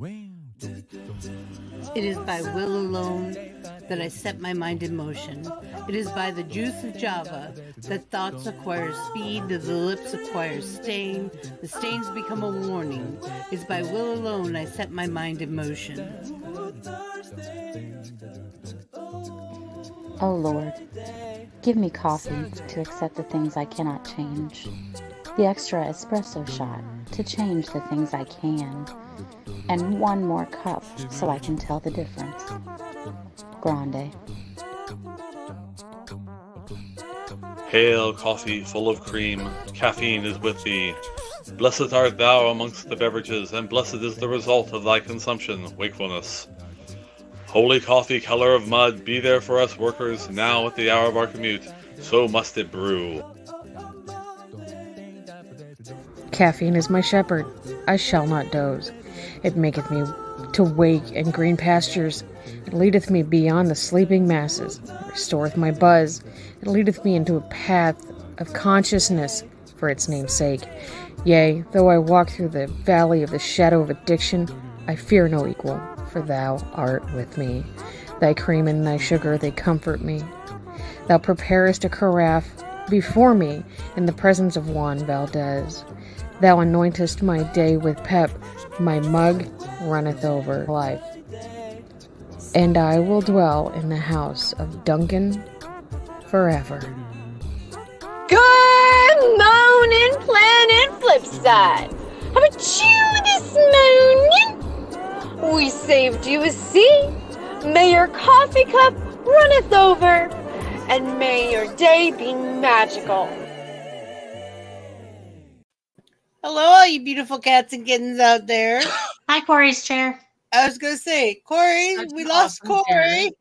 It is by will alone that I set my mind in motion. It is by the juice of Java that thoughts acquire speed, that the lips acquire stain, the stains become a warning. It is by will alone I set my mind in motion. Oh Lord, give me coffee to accept the things I cannot change, the extra espresso shot to change the things I can, and one more cup so I can tell the difference. Grande. Hail, coffee full of cream, caffeine is with thee. Blessed art thou amongst the beverages, and blessed is the result of thy consumption, wakefulness. Holy coffee, color of mud, be there for us workers, now at the hour of our commute, so must it brew. Caffeine is my shepherd, I shall not doze. It maketh me to wake in green pastures. It leadeth me beyond the sleeping masses. It restoreth my buzz. It leadeth me into a path of consciousness for its name's sake. Yea, though I walk through the valley of the shadow of addiction, I fear no equal, for thou art with me. Thy cream and thy sugar, they comfort me. Thou preparest a carafe before me in the presence of Juan Valdez. Thou anointest my day with pep, my mug runneth over life. And I will dwell in the house of Duncan forever. Good morning, Planet Flipside. How about you this morning? We saved you a seat. May your coffee cup runneth over, and may your day be magical. Hello, all you beautiful cats and kittens out there. Hi, Corey's chair. I was going to say, Corey, we lost Corey.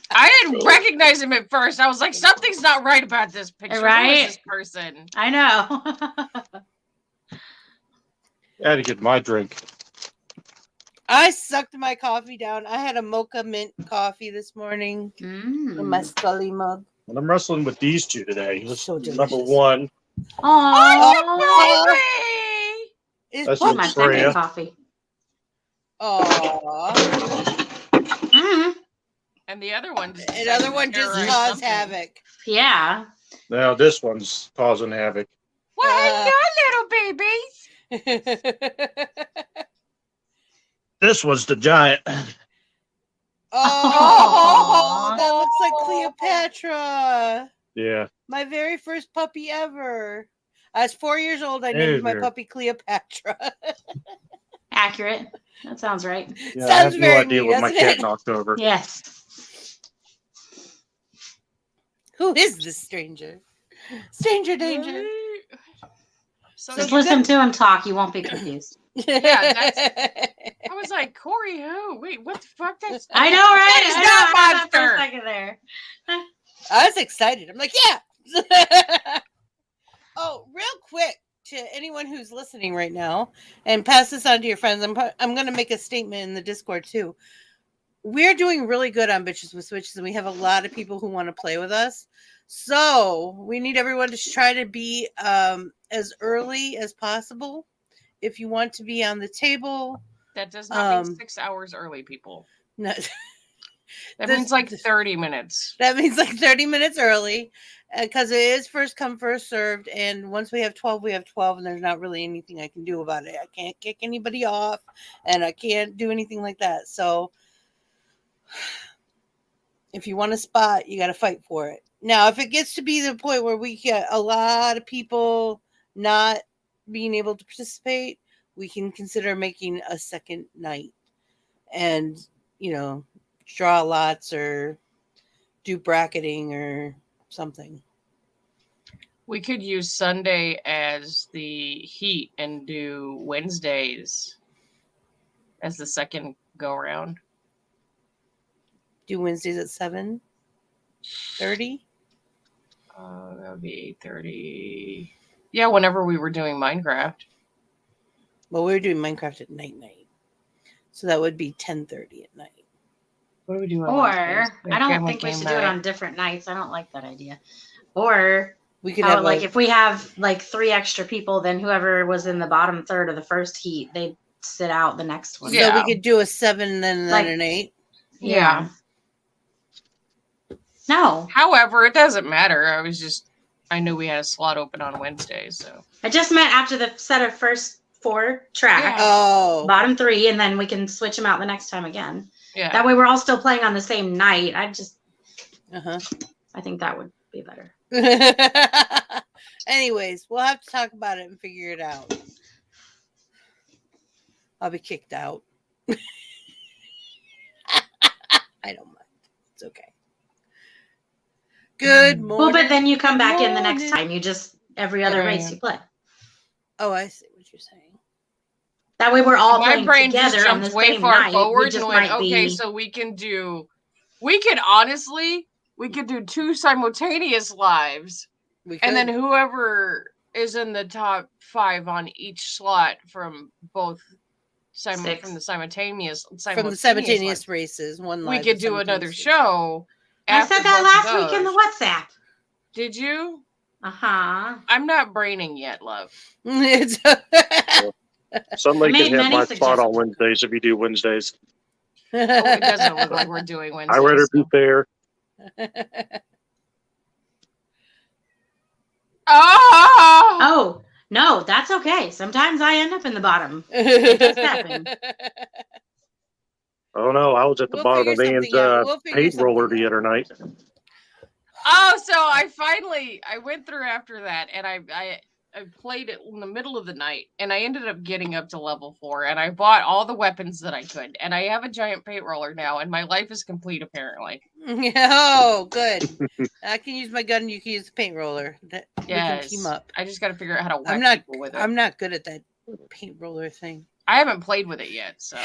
I didn't recognize him at first. I was like, something's not right about this picture. Right? Who is this person? I know. I had to get my drink. I sucked my coffee down. I had a mocha mint coffee this morning in my Scully mug. And I'm wrestling with these two today. So Number one. Oh, That's my second Freya. coffee. Aww. And the other one just caused havoc. Yeah. Now this one's causing havoc. Well, hello, little babies. This was the giant. Oh, that looks like Cleopatra. Yeah. My very first puppy ever. I was 4 years old. I named my puppy Cleopatra. Accurate. That sounds right. Yeah, I have no idea what my cat knocked over. Yes. Who is this stranger? Stranger danger. So just listen to him talk. You won't be confused. Yeah, I was like, Corey, who? Wait, what the fuck? I know, right? That is not monster. For a second there. I was excited. I'm like, yeah. Oh, real quick to anyone who's listening right now, and pass this on to your friends. I'm going to make a statement in the Discord too. We're doing really good on Bitches with Switches, and we have a lot of people who want to play with us. So we need everyone to try to be as early as possible. If you want to be on the table. That does not mean 6 hours early, people. No. That means like 30 minutes. That means like 30 minutes early. Because it is first come, first served. And once we have 12, we have 12. And there's not really anything I can do about it. I can't kick anybody off. And I can't do anything like that. So if you want a spot, you got to fight for it. Now, if it gets to be the point where we get a lot of people not being able to participate, we can consider making a second night and, draw lots or do bracketing or something. We could use Sunday as the heat and do Wednesdays as the second go around. Do Wednesdays at 7:30? That would be 8:30. Yeah, whenever we were doing Minecraft. Well, we were doing Minecraft at night. So that would be 10:30 at night. What do we do? Or, I don't think we should do it on different nights. I don't like that idea. Or We could How, have like if we have like 3 extra people, then whoever was in the bottom third of the first heat, they sit out the next one. so Yeah. we could do a 7 and then Like- an 8. Yeah. No, However, it doesn't matter. I knew we had a slot open on Wednesday, so. I just meant after the set of first 4 tracks, Oh, bottom 3, and then we can switch them out the next time again. Yeah. That way we're all still playing on the same night. uh-huh. I think that would be better. Anyways, we'll have to talk about it and figure it out. I'll be kicked out. I don't mind. It's okay. Good morning. Well, but then you come back in the morning. next time. You just, every other Right. race you play. Oh, I see what you're saying. That way we're all My playing brain just together on the jumped way same far night. forward We and just went, might okay, be... so we could do 2 simultaneous lives. We could. And then whoever is in the top 5 on each slot from both Six. from the simultaneous races, one live we could do another show. I said after that both of last week in the those. WhatsApp. Did you? Uh-huh. I'm not braining yet, love. It's Somebody I made can have many my spot on suggestions. Wednesdays if you do Wednesdays. Oh, it doesn't look like we're doing Wednesday. I rather be fair. Oh! Oh, no, that's okay. Sometimes I end up in the bottom. It does happen. Oh no, I was at the We'll bottom of figure Ian's something out. We'll figure paint roller something the out. other night. Oh, so I went through after that, and I played it in the middle of the night, and I ended up getting up to level 4, and I bought all the weapons that I could, and I have a giant paint roller now, and my life is complete apparently. Oh, good. I can use my gun. You can use the paint roller. That we can Yes, team up. I just got to figure out how to whack I'm not. people with it. I'm not good at that paint roller thing. I haven't played with it yet, so.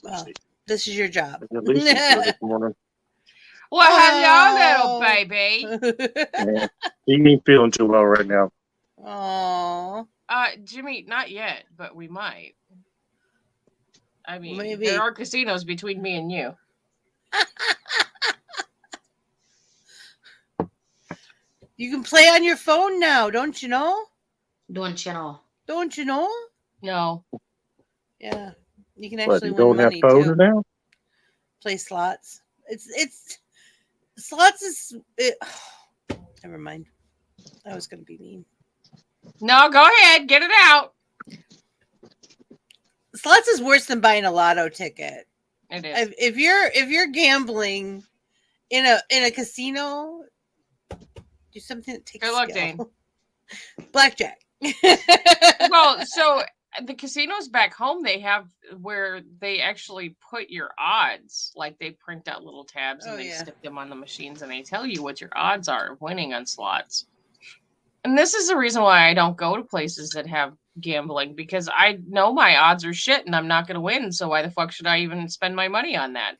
Well, this is your job. At least it's good this morning. Well, Oh. hello, little baby. Yeah. He ain't feeling too well right now. Aww. Jimmy, not yet, but we might. I mean, Maybe. there are casinos between me and you. You can play on your phone now, don't you know? Don't you know? Don't you know? No. Yeah, you can What, actually you win don't have money phone too. now? Play slots. It's slots is. Never mind. That was gonna be mean. No, go ahead, get it out. Slots is worse than buying a lotto ticket. It is. If you're gambling in a casino, do something that takes Good luck, skill. Dane. Blackjack. Well, so the casinos back home, they have where they actually put your odds. Like they print out little tabs and Oh, they yeah. stick them on the machines and they tell you what your odds are of winning on slots. And this is the reason why I don't go to places that have gambling, because I know my odds are shit and I'm not going to win. So why the fuck should I even spend my money on that?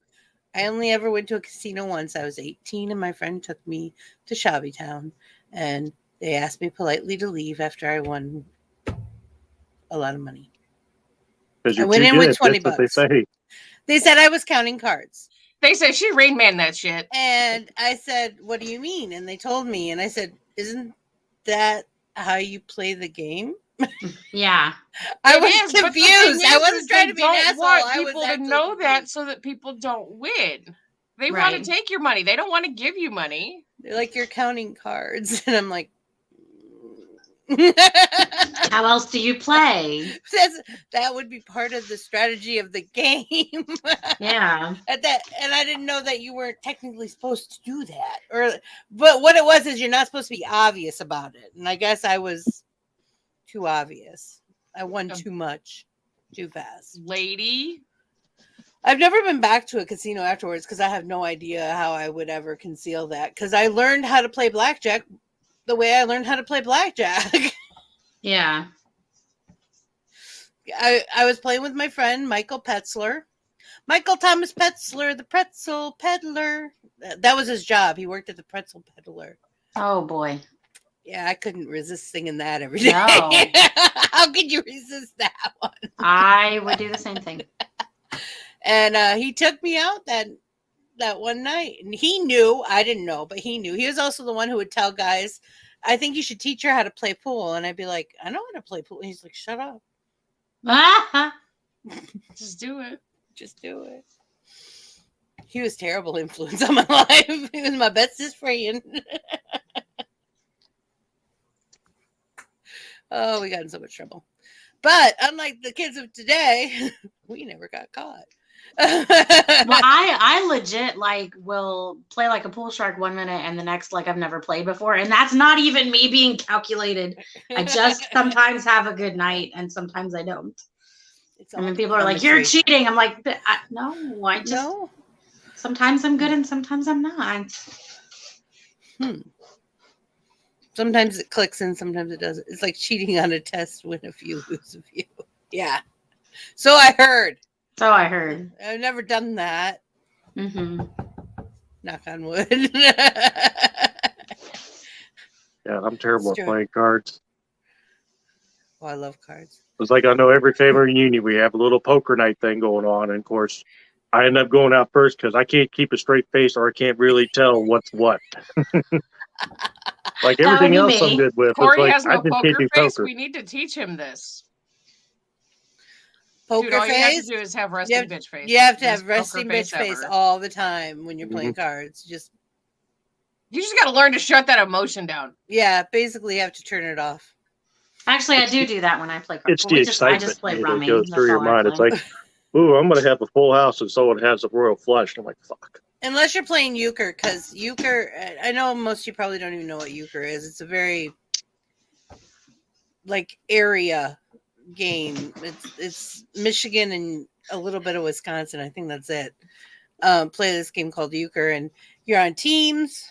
I only ever went to a casino once. I was 18 and my friend took me to Shabbytown and they asked me politely to leave after I won a lot of money. Because I you're went too in good. with 20 That's what they bucks. say. They said I was counting cards. They say she Rain Man that shit. And I said, "What do you mean?" And they told me, and I said, "Isn't that how you play the game?" Yeah. I It was is, but the thing confused. I is wasn't trying to be an they don't asshole. want I was people to actually know that confused. so that people don't win. They want Right. to take your money. They don't want to give you money. They're like, "You're counting cards," and I'm like, How else do you play? that would be part of the strategy of the game. Yeah. And I didn't know that you weren't technically supposed to do that. But what it was is you're not supposed to be obvious about it. And I guess I was too obvious. I won too much, too fast. Lady. I've never been back to a casino afterwards because I have no idea how I would ever conceal that. Because I learned how to play blackjack the way I learned how to play blackjack. Yeah. I was playing with my friend Michael Petzler. Michael Thomas Petzler, the pretzel peddler. That was his job. He worked at the pretzel peddler. Oh boy. Yeah, I couldn't resist singing that every day. No. How could you resist that one? I would do the same thing. And he took me out that one night. And he knew, I didn't know, but he knew. He was also the one who would tell guys, I think you should teach her how to play pool. And I'd be like, I know how to play pool. And he's like, shut up. Just do it. Just do it. He was terrible influence on my life. He was my bestest friend. Oh, we got in so much trouble. But unlike the kids of today, we never got caught. Well, I legit like will play like a pool shark 1 minute and the next like I've never played before, and that's not even me being calculated. I just sometimes have a good night and sometimes I don't. I mean, people are like, "You're cheating." I'm like, "No, I just No. sometimes I'm good and sometimes I'm not." Sometimes it clicks and sometimes it doesn't. It's like cheating on a test, win a few, lose a few. Yeah. So I heard. I've never done that. Mm-hmm. Knock on wood. Yeah, I'm terrible at playing cards. Oh, I love cards. It's like I know every family reunion we have a little poker night thing going on, and of course, I end up going out first because I can't keep a straight face or I can't really tell what's what. Like everything else I'm good with. Corey like, has no poker face. Poker. We need to teach him this. Poker Dude, all face? you have to do is have resting bitch face. You have to Best have resting poker bitch face ever. all the time when you're playing cards. You just got to learn to shut that emotion down. Yeah, basically you have to turn it off. Actually, I do that when I play cards. It's the excitement I just play that rummy. goes through your mind. It's like, ooh, I'm going to have a full house and someone has a royal flush. And I'm like, fuck. Unless you're playing euchre, because euchre, I know most of you probably don't even know what euchre is. It's a very, like, area game. It's Michigan and a little bit of Wisconsin. I think that's it. Play this game called euchre, and you're on teams.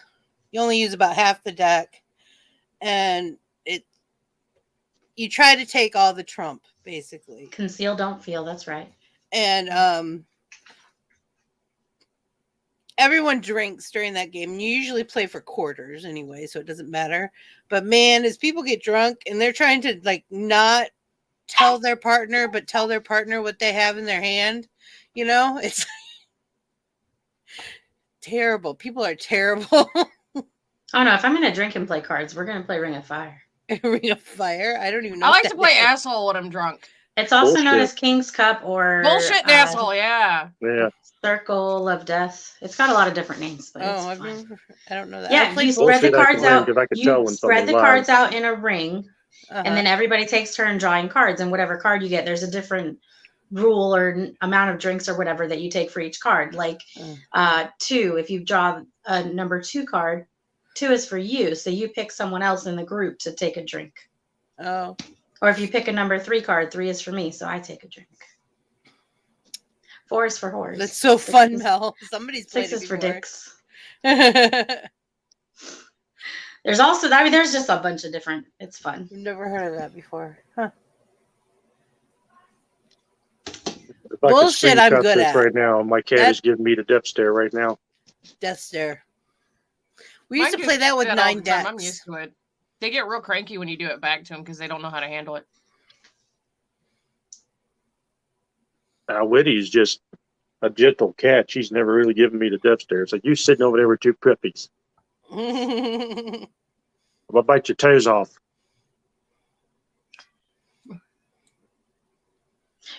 You only use about half the deck, and you try to take all the trump, basically. Conceal, don't feel. That's right. And everyone drinks during that game. And you usually play for quarters anyway, so it doesn't matter. But man, as people get drunk and they're trying to like not tell their partner, but tell their partner what they have in their hand, you know, it's terrible. People are terrible. Oh no, if I'm gonna drink and play cards, we're gonna play Ring of Fire. Ring of Fire? I don't even know. I like to play asshole when I'm drunk. It's also known as King's Cup or bullshit asshole. Yeah. Circle of Death. It's got a lot of different names, but I don't know that. Yeah, you spread the cards out. You spread the cards out in a ring, and then everybody takes turn drawing cards. And whatever card you get, there's a different rule or amount of drinks or whatever that you take for each card. Like 2, if you draw a number 2 card, 2 is for you, so you pick someone else in the group to take a drink. Oh. Or if you pick a number 3 card, 3 is for me, so I take a drink. 4 is for whores. That's so fun, Mel. Somebody's played 6 it is for before. dicks. There's also, I mean, there's just a bunch of different. It's fun. I've never heard of that before. Huh. Bullshit, I'm good at right now. My cat is giving me the death stare right now. Death stare. We used to play that with 9 decks. I'm used to it. They get real cranky when you do it back to them because they don't know how to handle it. Whitty's just a gentle cat. She's never really given me the death stare. It's like, you sitting over there with 2 puppies. I'll bite your toes off.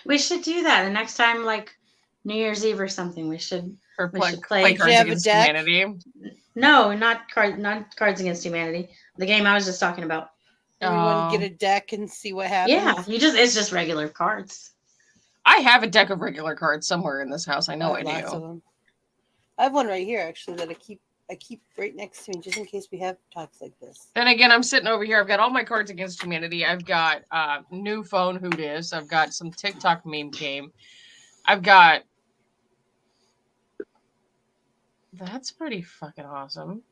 We should do that the next time, like New Year's Eve or something. We should play Cards Against Humanity. No, not Cards Against Humanity. The game I was just talking about. Everyone get a deck and see what happens. Yeah, it's just regular cards. I have a deck of regular cards somewhere in this house. I know I do. Lots of them. I have one right here actually that I keep right next to me just in case we have talks like this. Then again, I'm sitting over here. I've got all my Cards Against Humanity. I've got new phone Who Dis. I've got some TikTok meme game. I've got. That's pretty fucking awesome.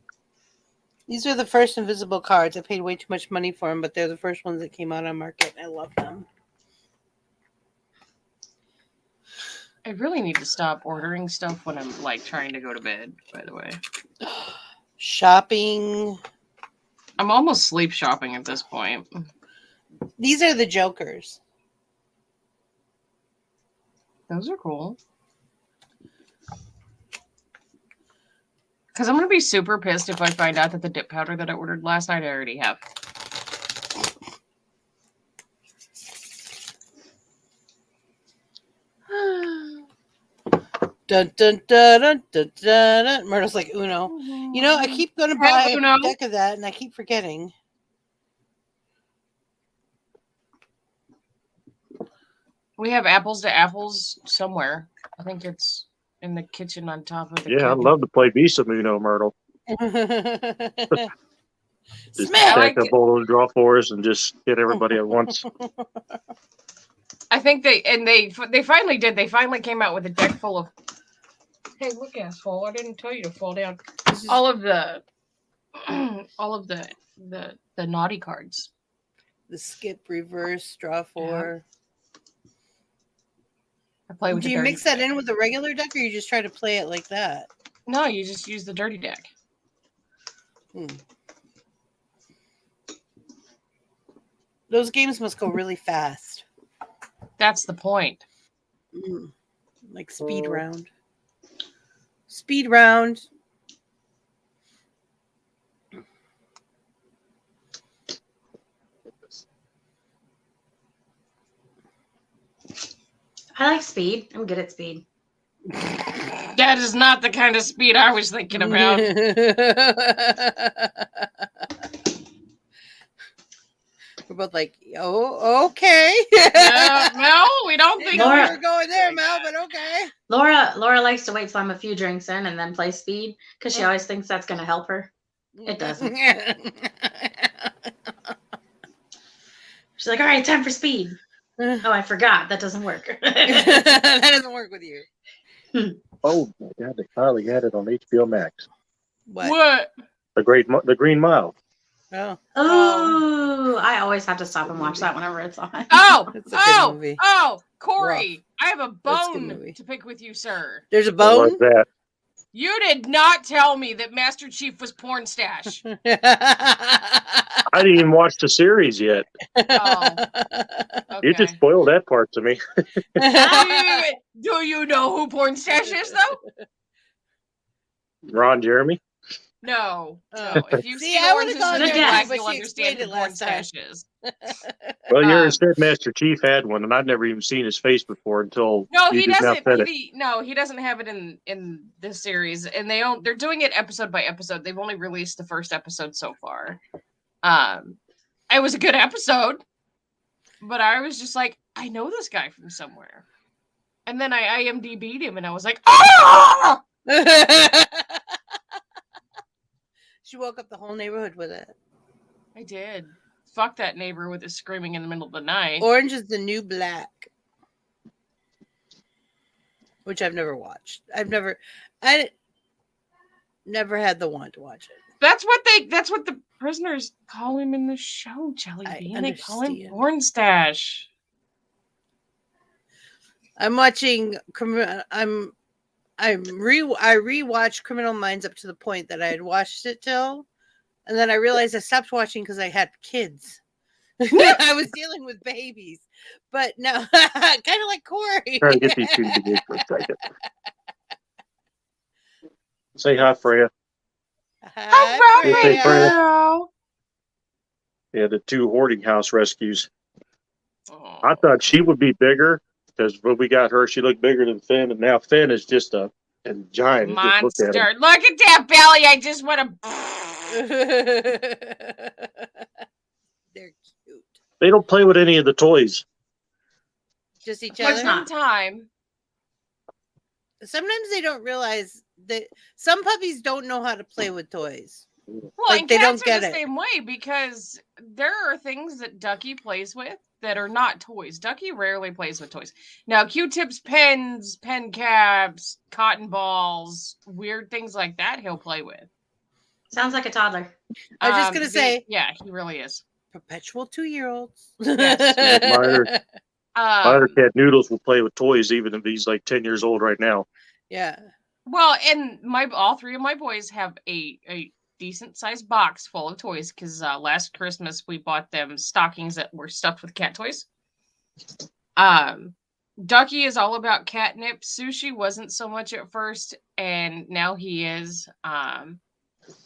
These are the first invisible cards. I paid way too much money for them, but they're the first ones that came out on market. I love them. I really need to stop ordering stuff when I'm like trying to go to bed, by the way. Shopping. I'm almost sleep shopping at this point. These are the Jokers. Those are cool. Because I'm going to be super pissed if I find out that the dip powder that I ordered last night I already have. Dun, dun, dun, dun, dun, dun, dun. Myrtle's like Uno. You know, I keep going to buy a deck of that, and I keep forgetting. We have apples to apples somewhere. I think it's in the kitchen on top of the Yeah, I'd love to play Visa Uno, Myrtle. Just stack up all those draw fours and just hit everybody at once. I think they finally did. They finally came out with a deck full of. Hey, look, asshole! I didn't tell you to fall down. All of the naughty cards. The skip, reverse, draw four. Yeah. I play with. Do you mix that in with the regular deck, or you just try to play it like that? No, you just use the dirty deck. Those games must go really fast. That's the point. Like speed round. Speed round. I like speed. I'm good at speed. That is not the kind of speed I was thinking about. We're both like, oh, okay. No, we don't think we're going there, Mel, but okay. Laura likes to wait till I'm a few drinks in and then play speed because she always thinks that's going to help her. It doesn't. She's like, all right, time for speed. Oh, I forgot. That doesn't work. That doesn't work with you. Oh, my God, they finally had it on HBO Max. What? The Green Mile. Oh, I always have to stop and watch that whenever it's on. Oh, Corey, I have a bone to pick with you, sir. There's a bone? What's that? You did not tell me that Master Chief was Porn Stash. I didn't even watch the series yet. Oh, okay. You just spoiled that part to me. Do you know who Porn Stash is, though? Ron Jeremy? No. If you've seen Orange is the New Black, you'll understand who Porn Stash is. Well, you already said Master Chief had one, and I'd never even seen his face before until he doesn't. He doesn't have it in this series, and they're doing it episode by episode. They've only released the first episode so far. It was a good episode, but I was just like, I know this guy from somewhere, and then I IMDb'd him, and I was like, ah! She woke up the whole neighborhood with it. I did. Fuck that neighbor with his screaming in the middle of the night. Orange is the New Black, which I've never watched. I never had the want to watch it. That's what the prisoners call him in the show, Jelly Bean. They call him Porn Stash. I'm watching. I rewatched Criminal Minds up to the point that I had watched it till, and then I realized I stopped watching because I had kids. I was dealing with babies, but now kind of like Corey. Try to get these two together for a second. Say hi, Freya. Hi, Freya. Yeah, the two hoarding house rescues. Oh. I thought she would be bigger. Because when we got her, she looked bigger than Finn, and now Finn is just a giant monster. Look at that belly! I just want to. They're cute. They don't play with any of the toys. Just each other. Sometimes they don't realize that some puppies don't know how to play with toys. Well, like and they cats don't get are the it. same way because there are things that Ducky plays with that are not toys. Ducky rarely plays with toys. Now, Q-tips, pens, pen caps, cotton balls, weird things like that he'll play with. Sounds like a toddler. I was just going to say. Yeah, he really is. Perpetual 2-year-olds. Yes. My cat Noodles will play with toys even if he's like 10 years old right now. Yeah. Well, and all three of my boys have a decent sized box full of toys because last Christmas we bought them stockings that were stuffed with cat toys. Ducky is all about catnip. Sushi wasn't so much at first, and now he is. And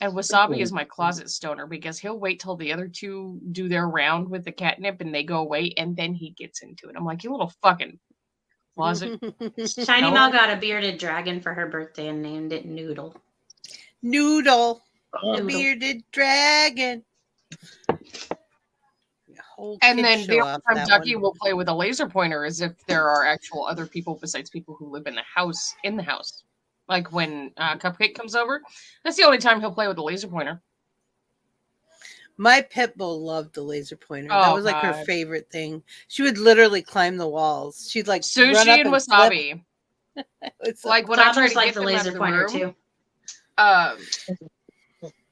Wasabi is my closet stoner because he'll wait till the other two do their round with the catnip and they go away, and then he gets into it. I'm like, you little fucking closet. Shiny Mel got a bearded dragon for her birthday and named it Noodle. Noodle. A bearded dragon. And then the only time Ducky will play with a laser pointer is if there are actual other people besides people who live in the house. Like when Cupcake comes over, that's the only time he'll play with a laser pointer. My pit bull loved the laser pointer. That was like her favorite thing. She would literally climb the walls. She'd like Sushi run up and Wasabi. It's like when I try to get the laser pointer too.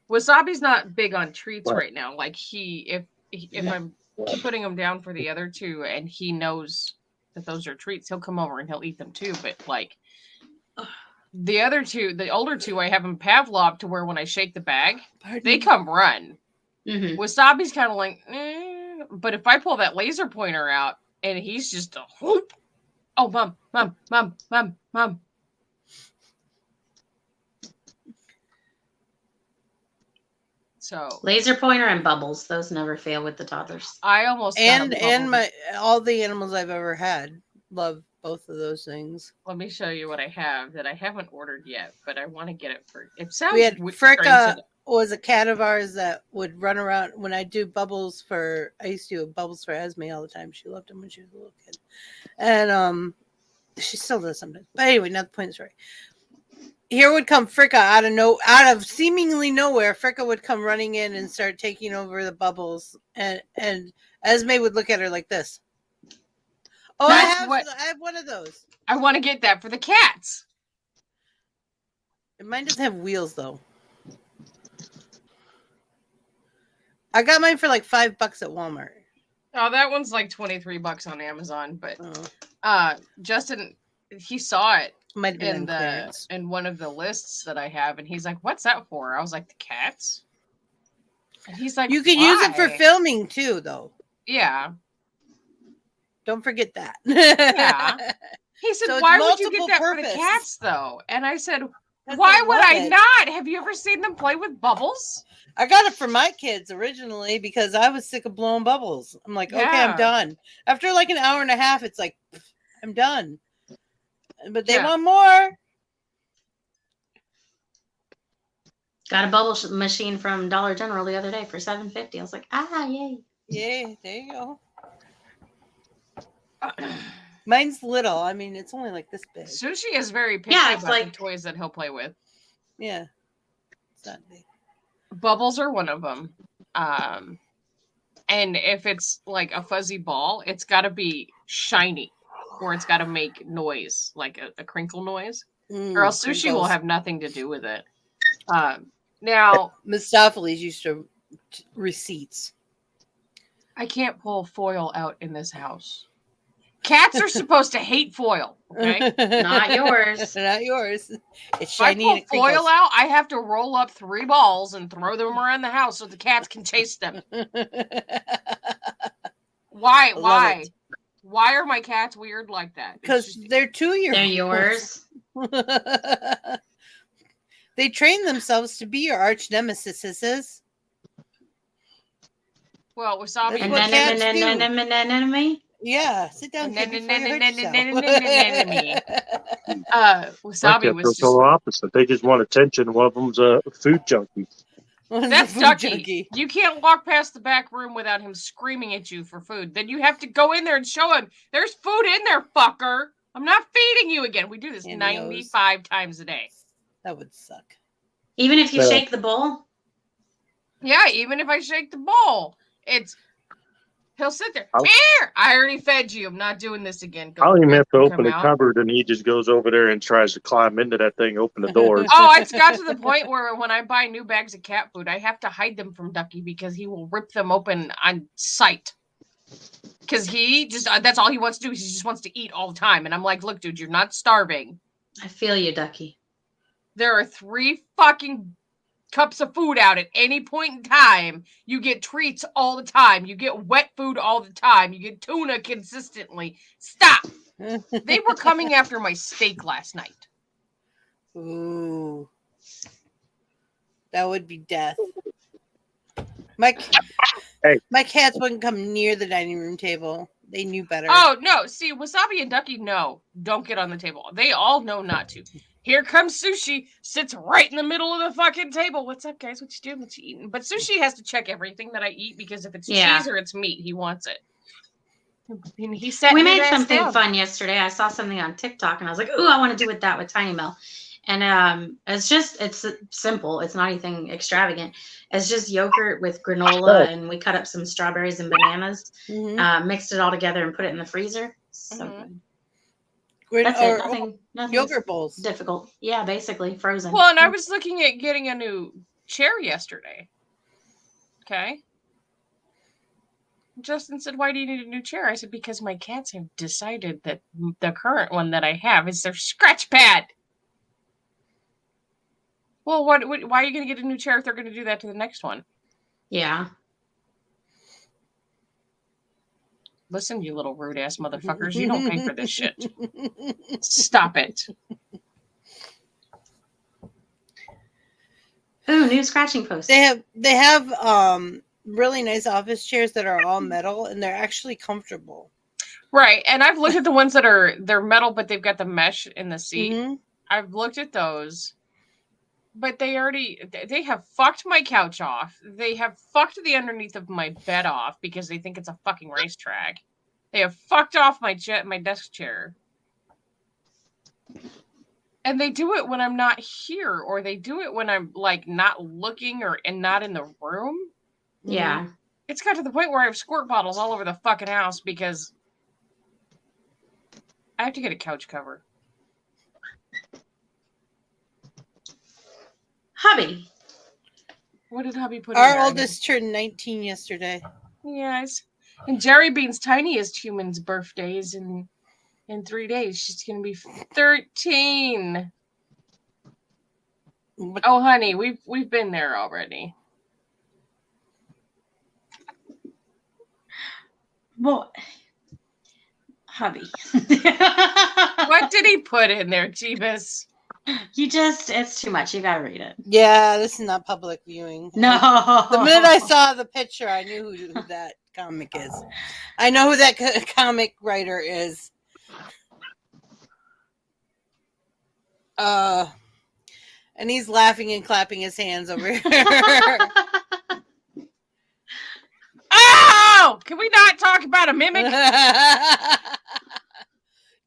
Wasabi's not big on treats right now. Like if I'm putting him down for the other two and he knows that those are treats, he'll come over and he'll eat them too. But like the other two, the older two, I have them Pavlov to where when I shake the bag, they come run. Mm-hmm. Wasabi's kind of like, but if I pull that laser pointer out and he's just a whoop, oh, mom. So laser pointer and Bubbles, those never fail with the toddlers. I almost and all the animals I've ever had love both of those things. Let me show you what I have that I haven't ordered yet, but I want to get it for. It sounds. We had Fricka was a cat of ours that would run around when I do bubbles for. I used to do bubbles for Esme all the time. She loved them when she was a little kid, and she still does sometimes. But anyway, not the point of the story. Here would come Fricka out of seemingly nowhere. Fricka would come running in and start taking over the bubbles, and Esme would look at her like this. Oh, I have one of those. I want to get that for the cats. Mine doesn't have wheels though. I got mine for like $5 at Walmart. Oh, that one's like $23 on Amazon, but Justin, he saw it. Might have been in one of the lists that I have, and he's like, "What's that for?" I was like, "The cats." And he's like, "You can use it for filming too, though." Yeah. Don't forget that. Yeah. He said, so "Why would you get that for the cats, though?" And I said, "Why would I not? Have you ever seen them play with bubbles?" I got it for my kids originally because I was sick of blowing bubbles. I'm like, okay, I'm done. After like an hour and a half, it's like, I'm done. But they want more. Got a bubble machine from Dollar General the other day for $7.50. I was like, yay. Yeah, there you go. Mine's little. I mean, it's only like this big. Sushi is very picky about the toys that he'll play with. Yeah. It's not big. Bubbles are one of them. And if it's like a fuzzy ball, it's got to be shiny. Or it's got to make noise, like a crinkle noise, or else Sushi will have nothing to do with it. Now, Mistopheles used to receipts. I can't pull foil out in this house. Cats are supposed to hate foil. Okay, not yours. Not yours. It's shiny. If I pull foil out, I have to roll up 3 balls and throw them around the house so the cats can chase them. Why? Why are my cats weird like that? Because they're 2-year-olds. They're yours. They train themselves to be your arch nemesis. Well, Wasabi and enemy. Yeah, sit down. Wasabi was just the opposite. They just want attention. One of them's a food junkie. That's Ducky. You can't walk past the back room without him screaming at you for food. Then you have to go in there and show him there's food in there, fucker. I'm not feeding you again. We do this 95 times a day. That would suck. Even if you shake the bowl? Yeah, even if I shake the bowl. He'll sit there. I already fed you. I'm not doing this again. I don't even have to open the cupboard, and he just goes over there and tries to climb into that thing, open the door. Oh, it's got to the point where when I buy new bags of cat food, I have to hide them from Ducky because he will rip them open on sight. Because that's all he wants to do. He just wants to eat all the time. And I'm like, look, dude, you're not starving. I feel you, Ducky. There are 3 fucking cups of food out at any point in time. You get treats all the time. You get wet food all the time. You get tuna consistently. Stop. They were coming after my steak last night. Ooh. That would be death. My cats wouldn't come near the dining room table. They knew better. Oh, no. See, Wasabi and Ducky, no. Don't get on the table. They all know not to. Here comes Sushi, sits right in the middle of the fucking table. What's up, guys? What you doing? What you eating? But Sushi has to check everything that I eat because if it's cheese or it's meat, he wants it. And he sat We made something fun yesterday. I saw something on TikTok and I was like, "Ooh, I want to do that with Tiny Mill." And it's simple. It's not anything extravagant. It's just yogurt with granola, and we cut up some strawberries and bananas, mixed it all together, and put it in the freezer. So good. That's it. Nothing yogurt bowls. Difficult. Yeah, basically frozen. Well, and I was looking at getting a new chair yesterday. Okay. Justin said, "Why do you need a new chair?" I said, "Because my cats have decided that the current one that I have is their scratch pad." Well, why are you going to get a new chair if they're going to do that to the next one? Yeah. Listen, you little rude ass motherfuckers, you don't pay for this shit. Stop it. Ooh, new scratching post. They have really nice office chairs that are all metal, and they're actually comfortable. Right, and I've looked at the ones that they're metal, but they've got the mesh in the seat. I've looked at those. But they have fucked my couch off. They have fucked the underneath of my bed off because they think it's a fucking racetrack. They have fucked off my desk chair. And they do it when I'm not here, or they do it when I'm like not looking and not in the room. Yeah. It's got to the point where I have squirt bottles all over the fucking house because I have to get a couch cover. Hubby. What did Hubby put Our oldest turned 19 yesterday. Yes. And Jerry Bean's tiniest human's birthday is in 3 days. She's going to be 13. Oh, honey, we've been there already. Well, Hubby. What did he put in there, Jeebus? It's too much. You gotta read it. Yeah, this is not public viewing. No. The minute I saw the picture, I knew who that comic is. I know who that comic writer is. And he's laughing and clapping his hands over here. Oh! Can we not talk about a mimic?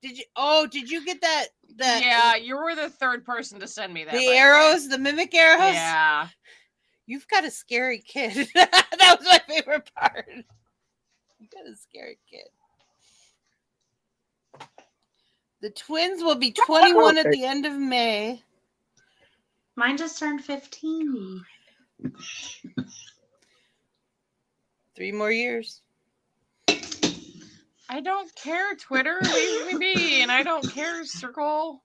Did you get that? Yeah, you were the third person to send me that. The arrows, the mimic arrows? Yeah. You've got a scary kid. That was my favorite part. You got a scary kid. The twins will be 21 at the end of May. Mine just turned 15. 3 more years. I don't care, Twitter. Leave me be, and I don't care, Circle.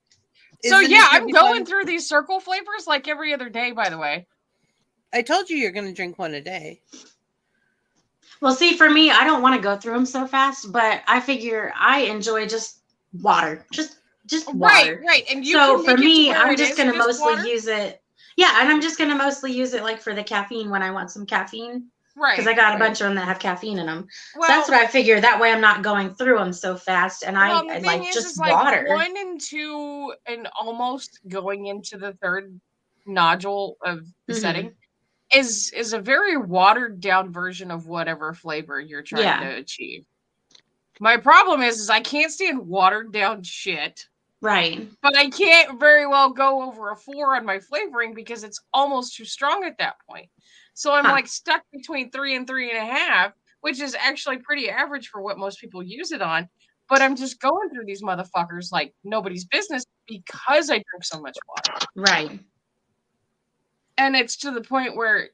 Isn't I'm going through these Circle flavors like every other day, by the way. I told you you're going to drink one a day. Well, see, for me, I don't want to go through them so fast, but I figure I enjoy just water. Just water. Right. And so for me, I'm just going to mostly use it. Yeah, and I'm just going to mostly use it like for the caffeine when I want some caffeine. Right. Because I got a bunch of them that have caffeine in them. Well, so that's what I figure. That way I'm not going through them so fast. And I like just water. Like 1 and 2 and almost going into the third nodule of the setting is a very watered down version of whatever flavor you're trying to achieve. My problem is I can't stand watered down shit. Right. But I can't very well go over a 4 on my flavoring because it's almost too strong at that point. So I'm like stuck between 3 and 3.5, which is actually pretty average for what most people use it on. But I'm just going through these motherfuckers like nobody's business because I drink so much water. Right. And it's to the point where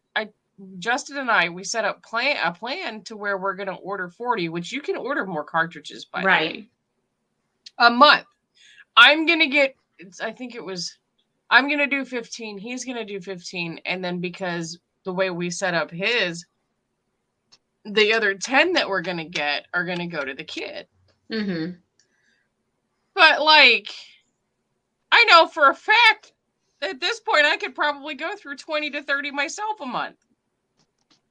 Justin and I, we set up a plan to where we're going to order 40, which you can order more cartridges by the way, a month. I'm going to get, I'm going to do 15. He's going to do 15. And then because the way we set up the other 10 that we're going to get are going to go to the kid. Mm-hmm. But like, I know for a fact at this point I could probably go through 20 to 30 myself a month.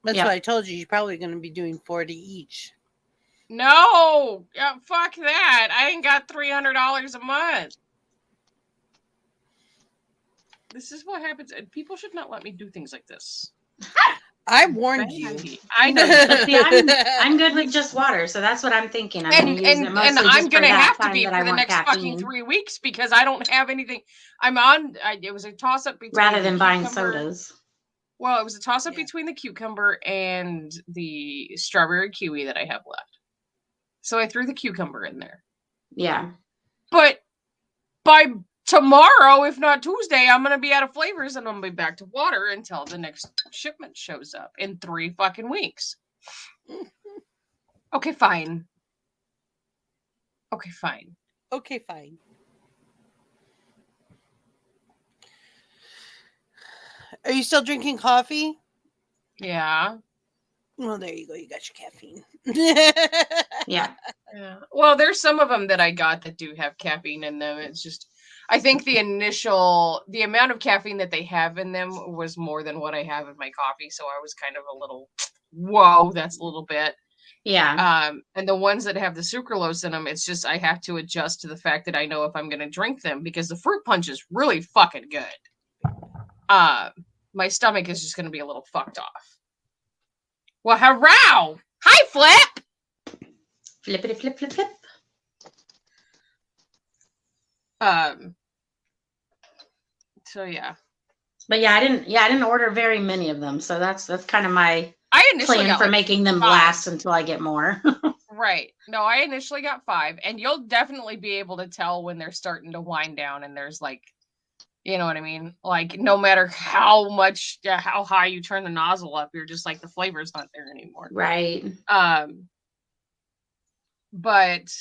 That's what I told you. You're probably going to be doing 40 each. No, fuck that. I ain't got $300 a month. This is what happens. People should not let me do things like this. I warned you. I know. See, I'm good with just water, so that's what I'm thinking. I'm going to use it mostly just for that time that I want next caffeine. fucking 3 weeks because I don't have anything. It was a toss up between rather than buying sodas. Well, it was a toss up between the cucumber and the strawberry kiwi that I have left. So I threw the cucumber in there. Yeah. But by tomorrow, if not Tuesday, I'm going to be out of flavors and I'm going to be back to water until the next shipment shows up in 3 fucking weeks. Okay, fine. Okay, fine. Okay, fine. Are you still drinking coffee? Yeah. Well, there you go. You got your caffeine. Yeah. Well, there's some of them that I got that do have caffeine in them. It's just, I think the amount of caffeine that they have in them was more than what I have in my coffee. So I was kind of a little, whoa, that's a little bit. Yeah. And the ones that have the sucralose in them, it's just, I have to adjust to the fact that I know if I'm going to drink them because the fruit punch is really fucking good. My stomach is just going to be a little fucked off. Well, hurrah! Hi, Flip! Flippity flip flip flip. So yeah. But yeah, I didn't order very many of them, so that's kind of my plan for making them 5. last until I get more. Right. No, I initially got 5, and you'll definitely be able to tell when they're starting to wind down and there's like, you know what I mean? Like, no matter how high you turn the nozzle up, you're just like, the flavor's not there anymore. Right. But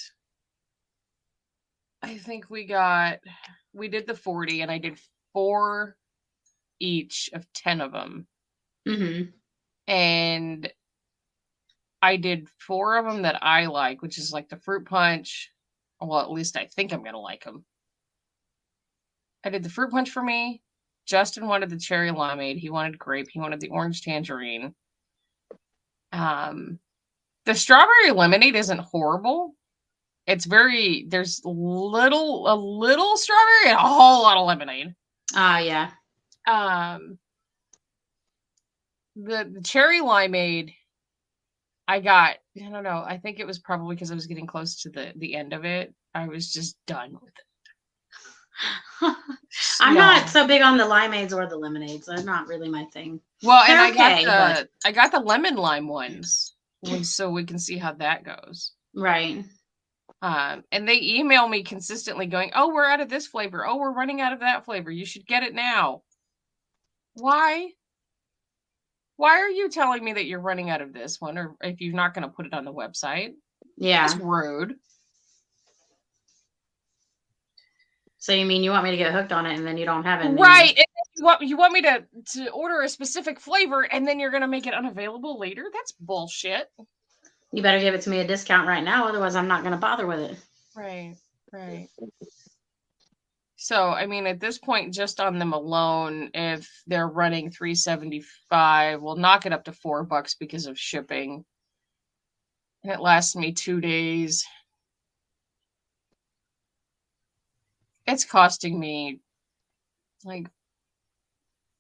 I think we did the 40 and I did 4 each of 10 of them. Mm-hmm. And I did 4 of them that I like, which is like the fruit punch. Well, at least I think I'm going to like them. I did the fruit punch for me. Justin wanted the cherry limeade. He wanted grape. He wanted the orange tangerine. The strawberry lemonade isn't horrible. It's there's a little strawberry and a whole lot of lemonade. Yeah. The cherry limeade, I don't know. I think it was probably because I was getting close to the end of it. I was just done with it. I'm not so big on the limeades or the lemonades. They're not really my thing. Well, and I got the lemon lime ones, so we can see how that goes. Right. And they email me consistently going, "Oh, we're out of this flavor. Oh, we're running out of that flavor. You should get it now." Why? Why are you telling me that you're running out of this one, or if you're not going to put it on the website? Yeah. That's rude. So you mean you want me to get hooked on it and then you don't have it? Right. You want me to order a specific flavor and then you're going to make it unavailable later? That's bullshit. You better give it to me a discount right now. Otherwise, I'm not going to bother with it. Right. So, I mean, at this point, just on them alone, if they're running $3.75, we'll knock it up to $4 because of shipping. And it lasts me 2 days. It's costing me like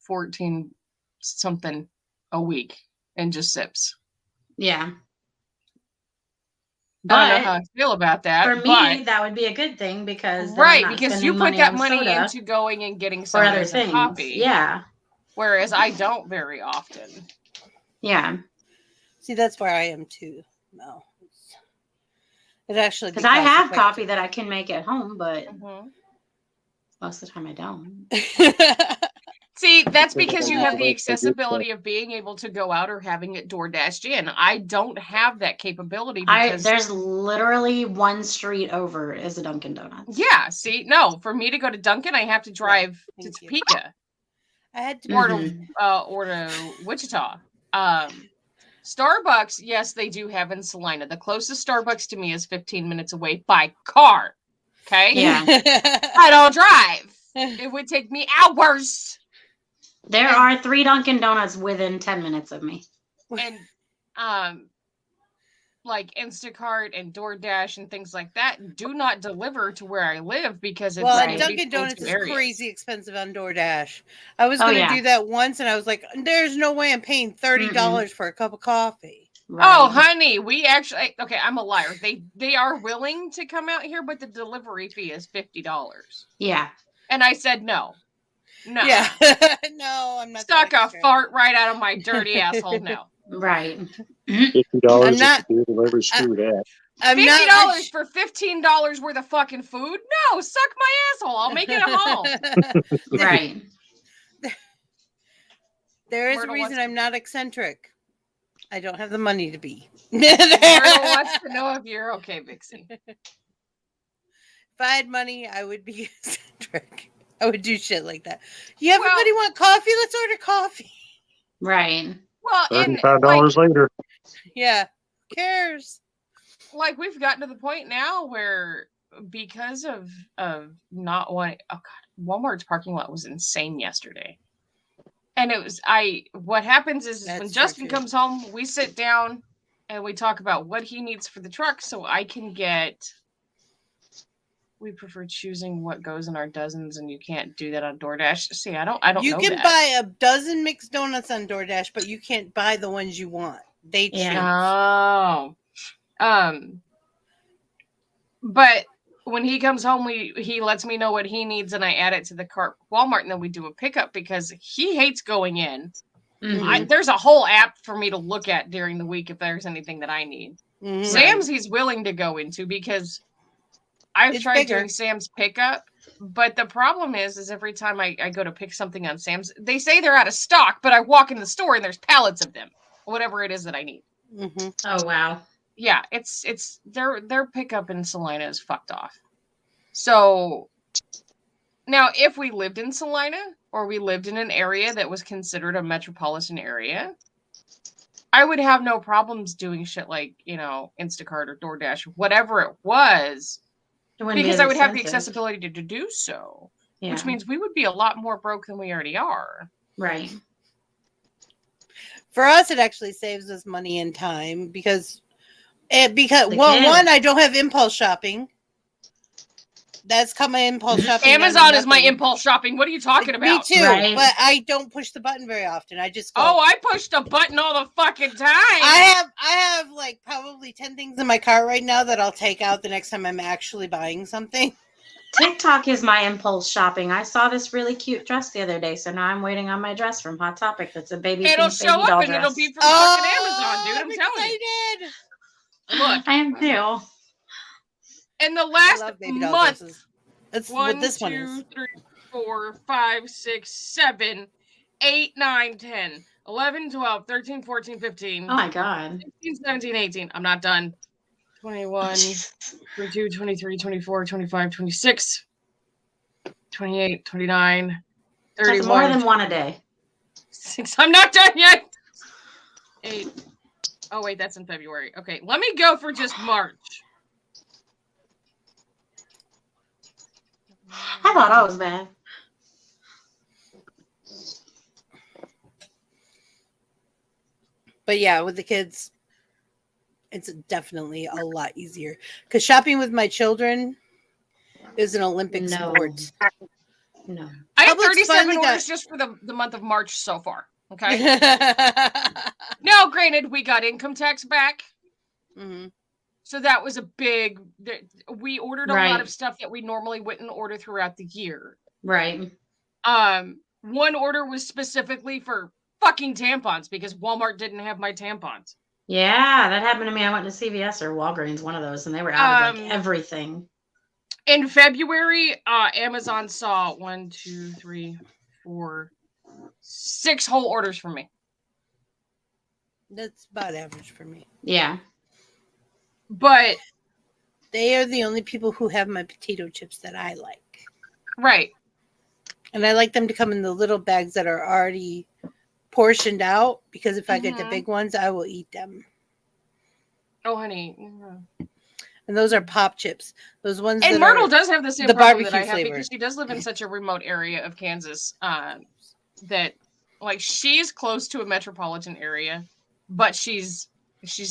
14 something a week in just sips. Yeah. But I don't know how I feel about that. For me, that would be a good thing because because you put that money into going and getting some other things. Coffee. Yeah. Whereas I don't very often. Yeah. See, that's where I am too. No. It actually because I have coffee that I can make at home, but most of the time I don't. See, that's because you have the accessibility of being able to go out or having it door dashed in. I don't have that capability. There's literally one street over is a Dunkin' Donuts. Yeah, see, no, for me to go to Dunkin', I have to drive to Topeka. I had to or to Wichita. Starbucks, yes, they do have in Salina. The closest Starbucks to me is 15 minutes away by car. Okay. Yeah. I don't drive. It would take me hours. There are 3 Dunkin' Donuts within 10 minutes of me. And like Instacart and DoorDash and things like that do not deliver to where I live because it's Dunkin' Donuts is crazy expensive on DoorDash. I was going to do that once, and I was like, "There's no way I'm paying $30 for a cup of coffee." Right. Oh, honey, we actually I'm a liar. They are willing to come out here, but the delivery fee is $50. Yeah. And I said no. No. Yeah. No, I'm not. Stuck a fart right out of my dirty asshole. No. Right. $50 I'm not delivery screw that. $50 for $15 worth of fucking food? No, suck my asshole. I'll make it at home. Right. There is a reason I'm not eccentric. I don't have the money to be. Myrtle wants to know if you're okay, Vixie. If I had money, I would be eccentric. I would do shit like that. You everybody want coffee? Let's order coffee. Right. Well, $35 later. Yeah. Who cares? Like, we've gotten to the point now where because of not wanting, oh God, Walmart's parking lot was insane yesterday. And it was, what happens is when Justin comes home, we sit down and we talk about what he needs for the truck so I can get, we prefer choosing what goes in our dozens, and you can't do that on DoorDash. See, I don't know You can that. buy a dozen mixed donuts on DoorDash, but you can't buy the ones you want. They choose. Oh. But when he comes home, he lets me know what he needs, and I add it to the cart with Walmart, and then we do a pickup because he hates going in. Mm-hmm. There's a whole app for me to look at during the week if there's anything that I need. Mm-hmm. Sam's he's willing to go into because I've tried doing Sam's pickup, but the problem is every time I go to pick something on Sam's, they say they're out of stock, but I walk in the store and there's pallets of them, whatever it is that I need. Mm-hmm. Oh, wow. Yeah, it's their pickup in Salina is fucked off. So now if we lived in Salina or we lived in an area that was considered a metropolitan area, I would have no problems doing shit like, Instacart or DoorDash, whatever it was, because I would have the accessibility to do so, which means we would be a lot more broke than we already are. Right. For us, it actually saves us money and time because one, I don't have impulse shopping. That's called my impulse shopping. Amazon is my impulse shopping. What are you talking about? Me too, right. But I don't push the button very often. I just go. Oh, I push the button all the fucking time. I have like probably 10 things in my cart right now that I'll take out the next time I'm actually buying something. TikTok is my impulse shopping. I saw this really cute dress the other day, so now I'm waiting on my dress from Hot Topic. That's a baby. It'll show up and it'll be from fucking Amazon, dude. I'm telling you. Look, I am too. In the last month, that's 1, what this 2, one is. 3, 4, 5, 6, 7, 8, 9, 10, 11, 12, 13, 14, 15. Oh my God. 16, 17, 18. I'm not done. 21, 22, 23, 24, 25, 26, 28, 29, 31. That's more than one a day. 6. I'm not done yet. 8. Oh, wait, that's in February. Okay, let me go for just March. I thought I was bad. But yeah, with the kids, it's definitely a lot easier. Because shopping with my children is an Olympic sport. No. I have 37 orders just for the month of March so far. Okay. Now, granted, we got income tax back. Mm-hmm. So that was a big, we ordered a lot of stuff that we normally wouldn't order throughout the year. Right. One order was specifically for fucking tampons because Walmart didn't have my tampons. Yeah, that happened to me. I went to CVS or Walgreens, one of those, and they were out of everything. In February, Amazon saw 1, 2, 3, 4, 6 whole orders from me. That's about average for me. Yeah. But they are the only people who have my potato chips that I like. Right. And I like them to come in the little bags that are already portioned out because if I get the big ones, I will eat them. Oh, honey. And and those are pop chips. Those ones. And that Myrtle are does have the same the problem that I barbecue have flavor. because she does live in such a remote area of Kansas that, like, she's close to a metropolitan area, but she's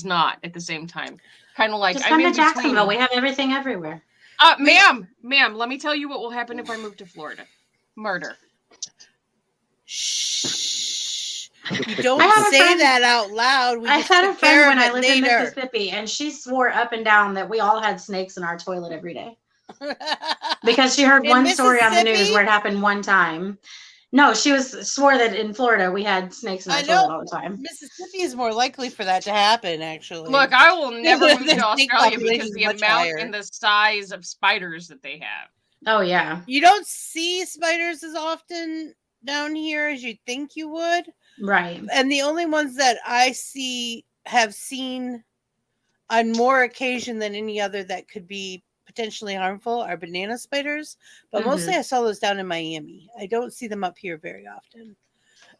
not at the same time. Kind of like Just I'm come in to Jacksonville. between. We have everything everywhere. Ma'am, let me tell you what will happen if I move to Florida. Murder. Shh. You don't say that out loud. I had a friend when I lived in Mississippi, and she swore up and down that we all had snakes in our toilet every day. Because she heard one story on the news where it happened one time. No, she swore that in Florida we had snakes in our toilet all the time. Mississippi is more likely for that to happen, actually. Look, I will never move The to snake Australia population because is the much amount higher. and the size of spiders that they have. Oh, yeah. You don't see spiders as often down here as you think you would. Right. And the only ones that I have seen on more occasion than any other that could be potentially harmful are banana spiders. But mostly I saw those down in Miami. I don't see them up here very often.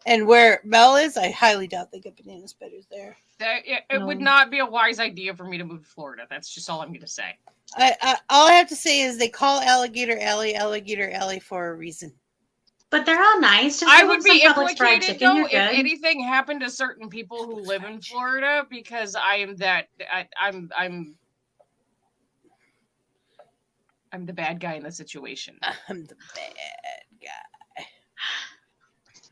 And where Mel is, I highly doubt they get banana spiders there. It would not be a wise idea for me to move to Florida. That's just all I'm going to say. All I have to say is they call Alligator Alley for a reason. But they're all nice. Just I would be Publix fried implicated chicken, though you're if good. anything happened to certain people who live in Florida because I'm the bad guy in the situation. I'm the bad guy.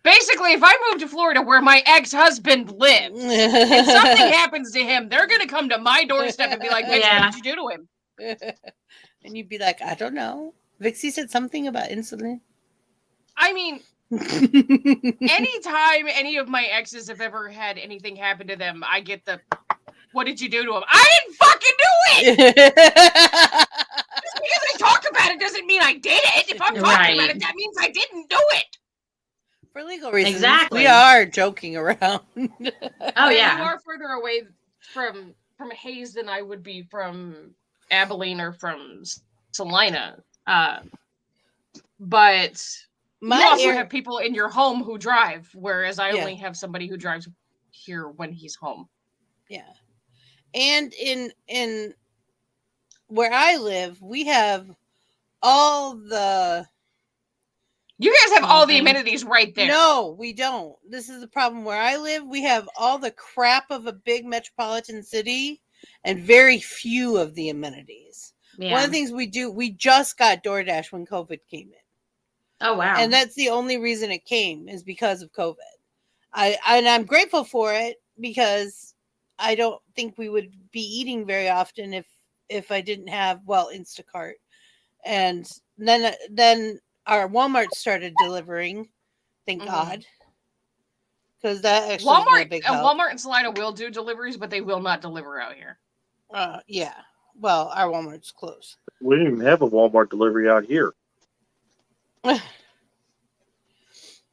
Basically, if I move to Florida where my ex-husband lives and something happens to him, they're going to come to my doorstep and be like, "Bitch, what did you do to him?" And you'd be like, I don't know. Vixie said something about insulin. I mean, anytime any of my exes have ever had anything happen to them, I get the, "What did you do to him?" I didn't fucking do it! Just because I talk about it doesn't mean I did it. If I'm talking about it, that means I didn't do it. For legal reasons, exactly. We are joking around. Oh, yeah. You are further away from Hayes than I would be from Abilene or from Salina. But you also have people in your home who drive, whereas I only have somebody who drives here when he's home. Yeah. And in where I live, we have all the... You guys have all the amenities right there. No, we don't. This is the problem. Where I live, we have all the crap of a big metropolitan city and very few of the amenities. Yeah. One of the things we do, we just got DoorDash when COVID came in. Oh, wow. And that's the only reason it came is because of COVID. I'm grateful for it because I don't think we would be eating very often if I didn't have, Instacart. And then our Walmart started delivering, thank God, because that actually was a big help. Walmart and Salina will do deliveries, but they will not deliver out here. Yeah. Well, our Walmart's closed. We didn't even have a Walmart delivery out here. And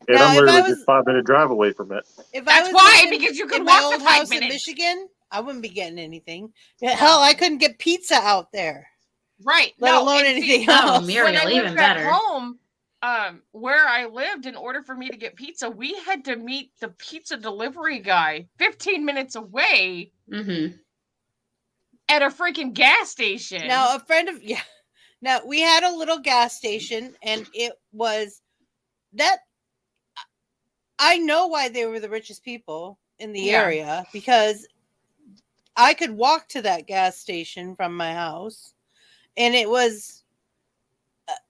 now, I'm literally just 5-minute drive away from it. That's why, because you could walk the 5 minutes. In Michigan, I wouldn't be getting anything. Hell, I couldn't get pizza out there. Right. Let alone anything else. Oh, Muriel, even better. Home, where I lived, in order for me to get pizza, we had to meet the pizza delivery guy 15 minutes away at a freaking gas station. Now, Now, we had a little gas station, and it was that. I know why they were the richest people in the area, because I could walk to that gas station from my house, and it was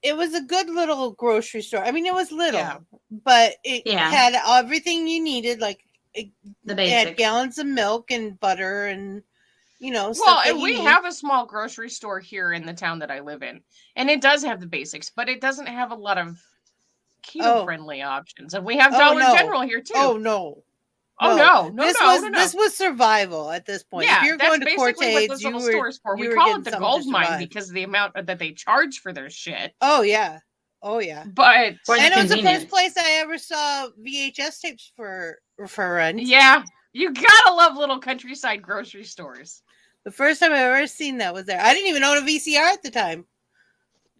a good little grocery store. I mean, it was little, but it had everything you needed, like the basics. It had gallons of milk and butter and, stuff. And we have a small grocery store here in the town that I live in, and it does have the basics, but it doesn't have a lot of keto-friendly options. And we have Dollar General here, too. Oh, no. This was survival at this point. Yeah, if you're going to Cortez, you were for. We call it the gold mine because of the amount that they charge for their shit. Oh, yeah. But and it was the first place I ever saw VHS tapes for rent. Yeah. You gotta love little countryside grocery stores. The first time I've ever seen that was there. I didn't even own a VCR at the time.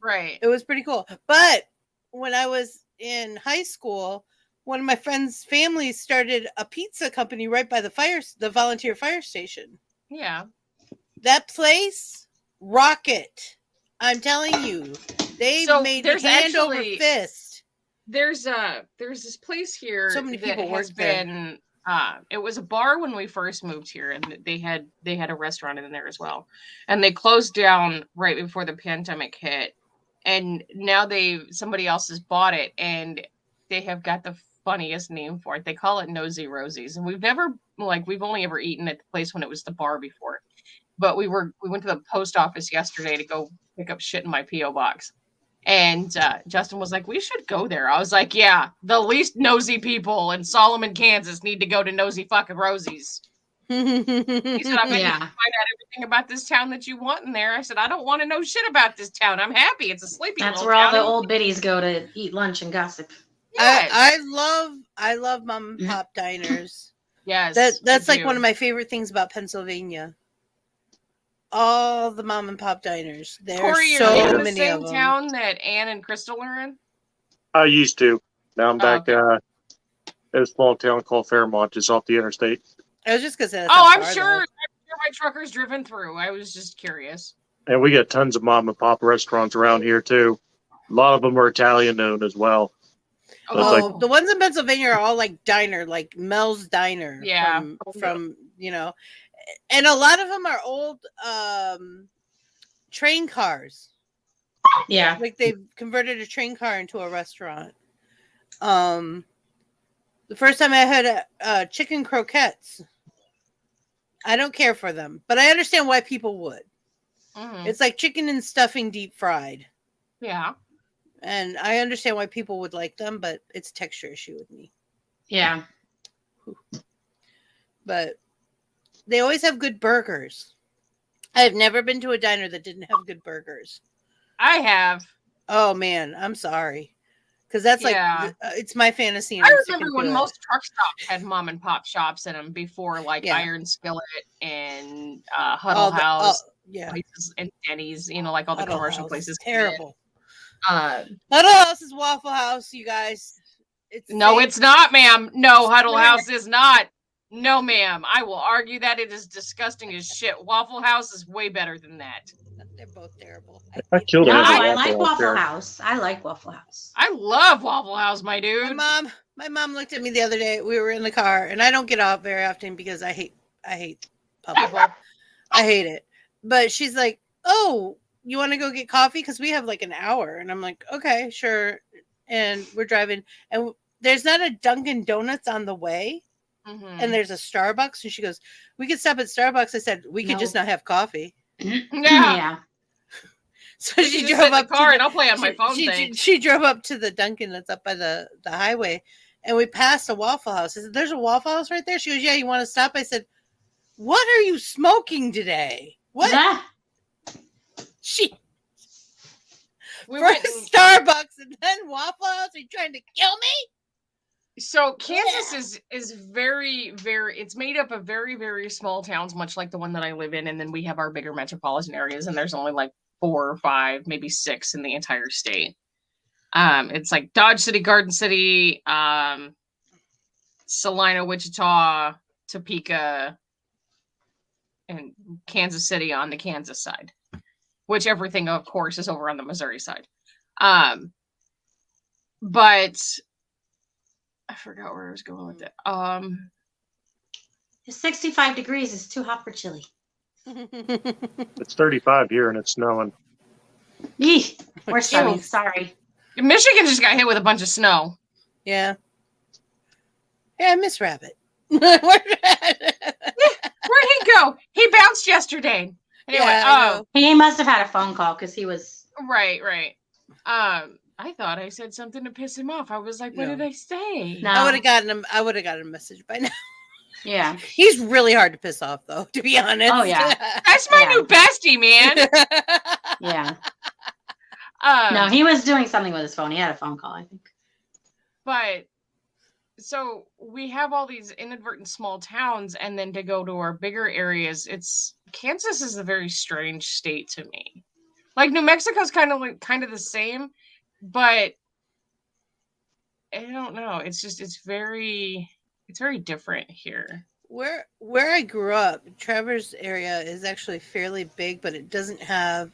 Right. It was pretty cool. But when I was in high school, one of my friends' families started a pizza company right by the volunteer fire station. Yeah. That place rocket. I'm telling you, they've made hand over fist. There's this place here. So many people has been. It was a bar when we first moved here, and they had a restaurant in there as well, and they closed down right before the pandemic hit, and now somebody else has bought it, and they have got the funniest name for it. They call it Nosy Rosie's, and we've only ever eaten at the place when it was the bar before, but we went to the post office yesterday to go pick up shit in my P.O. box. And Justin was like, we should go there. I was like, yeah, the least nosy people in Solomon, Kansas need to go to Nosy fucking Rosie's. He said, I bet you can find out everything about this town that you want in there. I said, I don't want to know shit about this town. I'm happy. It's a sleepy That's little where all town. the old biddies go to eat lunch and gossip. Yes. I love mom and pop diners. Yes. That's like one of my favorite things about Pennsylvania. All the mom and pop diners. There's Corey, so are you in the many same of them. town that Ann and Crystal are in? I used to. Now I'm back at a small town called Fairmont, just off the interstate. I was just gonna say. I'm sure my trucker's driven through. I was just curious. And we got tons of mom and pop restaurants around here too. A lot of them are Italian owned as well. So the ones in Pennsylvania are all like diner, like Mel's Diner. Yeah. From and a lot of them are old train cars. Yeah. Like they've converted a train car into a restaurant. The first time I had chicken croquettes. I don't care for them, but I understand why people would. Mm-hmm. It's like chicken and stuffing deep fried. Yeah. And I understand why people would like them, but it's a texture issue with me. Yeah. But they always have good burgers. I've never been to a diner that didn't have good burgers. I have. Oh, man. I'm sorry. Because that's it's my fantasy. I remember when most truck stops had mom and pop shops in them before, like Iron Skillet and Huddle House. Places and Denny's, like all the Huddle commercial House places. Terrible. Huddle House is Waffle House, you guys. It's not, ma'am. No, Huddle House is not. No, ma'am. I will argue that it is disgusting as shit. Waffle House is way better than that. They're both terrible. I like Waffle House. I like Waffle House. I love Waffle House, my dude. My mom looked at me the other day. We were in the car, and I don't get out very often because I hate public. I hate it. But she's like, "Oh, you want to go get coffee? Because we have like an hour." And I'm like, "Okay, sure." And we're driving, and there's not a Dunkin' Donuts on the way, and there's a Starbucks. And she goes, "We could stop at Starbucks." I said, "We could just not have coffee." Yeah. So she drove up to the car, and I'll play on my phone. She drove up to the Dunkin' that's up by the highway, and we passed a Waffle House. I said, "There's a Waffle House right there." She goes, "Yeah, you want to stop?" I said, "What are you smoking today?" What? We went to Starbucks and then Waffle House. Are you trying to kill me? So Kansas is very, very, it's made up of very, very small towns, much like the one that I live in. And then we have our bigger metropolitan areas, and there's only like 4 or 5, maybe 6 in the entire state. It's like Dodge City, Garden City, Salina, Wichita, Topeka, and Kansas City on the Kansas side, which everything, of course, is over on the Missouri side. But I forgot where I was going with it. It's 65 degrees. It's too hot for chili. It's 35 here and it's snowing. Eeh, we're snowing. Sorry. Michigan just got hit with a bunch of snow. Yeah. Yeah, I miss Rabbit. Where'd he go? He bounced yesterday. Anyway, he must have had a phone call because he was right. I thought I said something to piss him off. I was like, what did I say? No. I would have gotten a message by now. Yeah. He's really hard to piss off though, to be honest. Oh yeah. That's my new bestie, man. Yeah. No, he was doing something with his phone. He had a phone call, I think. But so we have all these inadvertent small towns, and then to go to our bigger areas, Kansas is a very strange state to me. Like New Mexico's kind of the same, but I don't know. It's very different here. Where I grew up, Traverse area is actually fairly big, but it doesn't have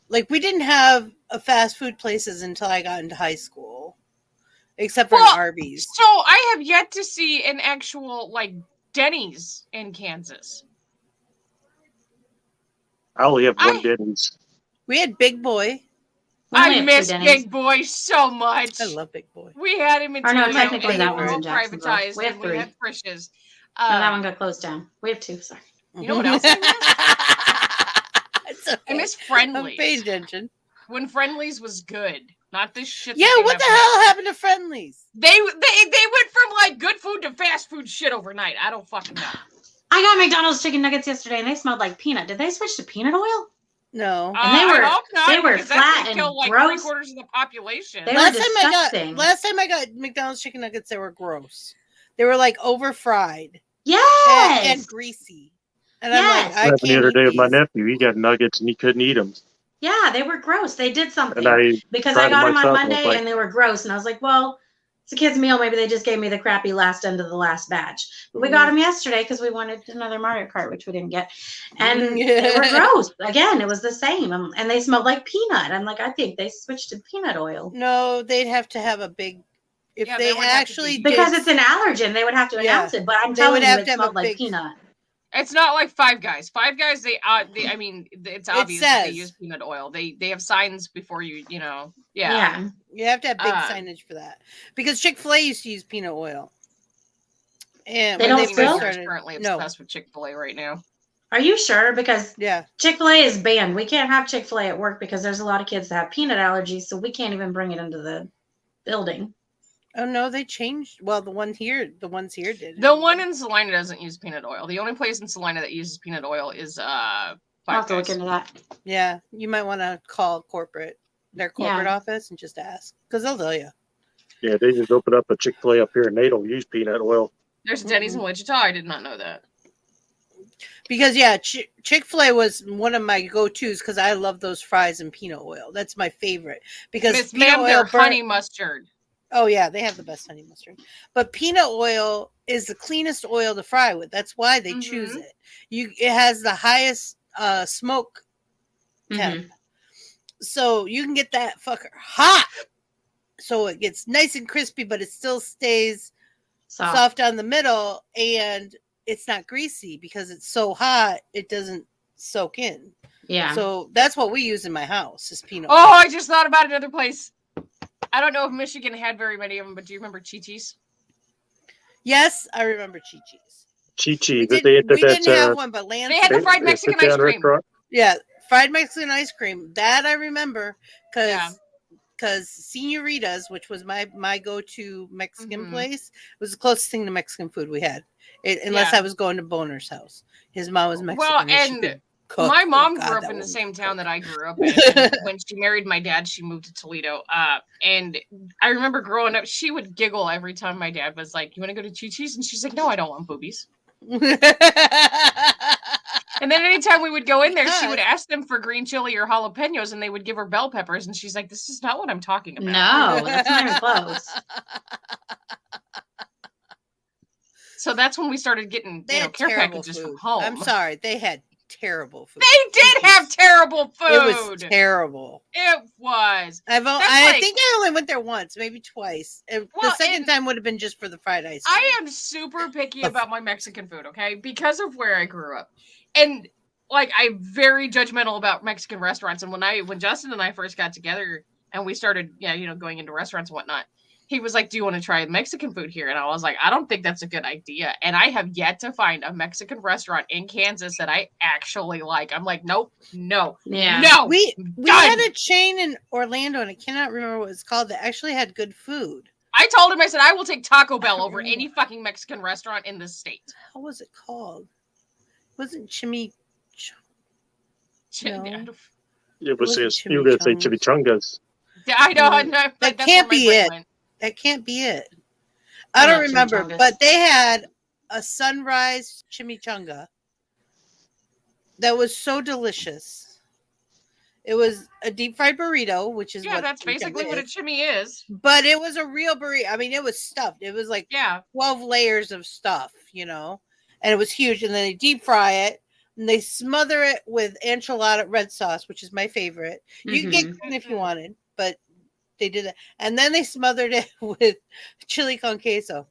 we didn't have a fast food places until I got into high school, except for an Arby's. So I have yet to see an actual Denny's in Kansas. I only have one Denny's. We had Big Boy. I miss Big Boy so much. I love Big Boy. We had him until no, technically that one's in privatized. We have 3. We had Frisch's. No, that one got closed down. We have 2. Sorry. You know what else I miss? Okay. I miss Friendly's. I'm paying attention. When Friendly's was good, not this shit. Yeah, what the hell happened to Friendly's? They went from good food to fast food shit overnight. I don't fucking know. I got McDonald's chicken nuggets yesterday, and they smelled like peanut. Did they switch to peanut oil? No, and they were flat and gross. 3/4 of the population. Last time I got McDonald's chicken nuggets, they were gross. They were over fried. Yes, and greasy. And yes. I'm the other day with my nephew, he got nuggets and he couldn't eat them. Yeah, they were gross. They did something because I got them on Monday and they were gross, and I was like, well, it's a kid's meal. Maybe they just gave me the crappy last end of the last batch. But we got them yesterday because we wanted another Mario Kart, which we didn't get. And they were gross. Again, it was the same. And they smelled like peanut. I'm like, I think they switched to peanut oil. No, they'd have to have a big... If they actually did... Because it's an allergen, they would have to announce it. But I'm telling you, it smelled like peanut. It's not like Five Guys. Five Guys, I mean, it's obvious that they use peanut oil. They have signs before you know. Yeah. You have to have big signage for that. Because Chick-fil-A used to use peanut oil. And they don't still? Currently obsessed with Chick-fil-A right now. Are you sure? Because Chick-fil-A is banned. We can't have Chick-fil-A at work because there's a lot of kids that have peanut allergies, so we can't even bring it into the building. Oh no, they changed. Well, the ones here did. The one in Salina doesn't use peanut oil. The only place in Salina that uses peanut oil is I'll have to look into that. Yeah, you might want to call their corporate office and just ask, because they'll tell you. Yeah, they just opened up a Chick-fil-A up here and they don't use peanut oil. There's Denny's in Wichita. I did not know that. Because Chick-fil-A was one of my go-tos because I love those fries and peanut oil. That's my favorite. Because their honey mustard. Oh yeah, they have the best honey mustard. But peanut oil is the cleanest oil to fry with. That's why they choose it. It has the highest smoke temp. So you can get that fucker hot. So it gets nice and crispy, but it still stays soft down the middle, and it's not greasy because it's so hot it doesn't soak in. Yeah. So that's what we use in my house is peanut oil. Oh, I just thought about another place. I don't know if Michigan had very many of them, but do you remember Chi-Chi's? Yes, I remember Chi-Chi's. Chi-Chi. We didn't have one, but they had the fried Mexican ice cream. Restaurant? Yeah, fried Mexican ice cream. That I remember because Senorita's, which was my go-to Mexican place, was the closest thing to Mexican food we had. Unless I was going to Boner's house. His mom was Mexican. Well, and my mom grew up in the same town that I grew up in. When she married my dad, she moved to Toledo. And I remember growing up, she would giggle every time my dad was like, "You want to go to Chi-Chi's?" And she's like, "No, I don't want boobies." And then anytime we would go in there, she would ask them for green chili or jalapenos, and they would give her bell peppers. And she's like, "This is not what I'm talking about." No, that's not even close. So that's when we started getting care packages from home. I'm sorry, they had terrible food. They did have terrible food. It was terrible. It was. I think I only went there once, maybe twice. The second time would have been just for the fried ice cream. I am super picky about my Mexican food, okay? Because of where I grew up. And I'm very judgmental about Mexican restaurants. And when Justin and I first got together and we started, going into restaurants and whatnot, he was like, "Do you want to try Mexican food here?" And I was like, "I don't think that's a good idea." And I have yet to find a Mexican restaurant in Kansas that I actually like. I'm like, nope, no, no. We had a chain in Orlando, and I cannot remember what it's called, that actually had good food. I told him, I said, I will take Taco Bell over any fucking Mexican restaurant in this state. How was it called? It wasn't Chimichanga. No. You were going to say chimichangas. I know. That can't be it. That can't be it. I don't remember, but they had a sunrise chimichanga that was so delicious. It was a deep fried burrito, which is that's basically what a chimi is. But it was a real burrito. I mean, it was stuffed. It was 12 layers of stuff. and it was huge. And then they deep fry it and they smother it with enchilada red sauce, which is my favorite. You can get green if you wanted, but they did that. And then they smothered it with chili con queso.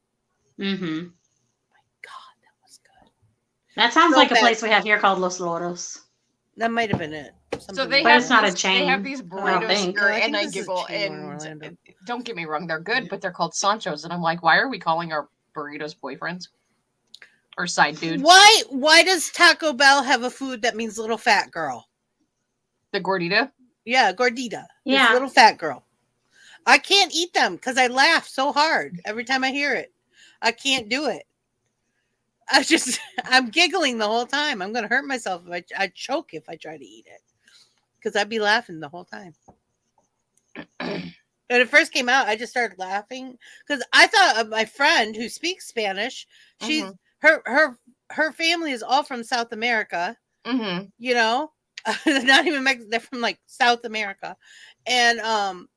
Mm-hmm. God, that was good. That sounds like a place we have here called Los Loros. That might have been it. So they but have it's not a chain. They have these burritos here, and I giggle. And don't get me wrong, they're good, but they're called Sanchos, and I'm like, why are we calling our burritos boyfriends or side dudes? Why does Taco Bell have a food that means little fat girl? The gordita? Yeah, gordita. Yeah, it's little fat girl. I can't eat them because I laugh so hard every time I hear it. I can't do it. I'm giggling the whole time. I'm going to hurt myself if I choke if I try to eat it because I'd be laughing the whole time. When it first came out, I just started laughing because I thought of my friend who speaks Spanish. She's her family is all from South America. Mm-hmm. Not even Mexico. They're from like South America, and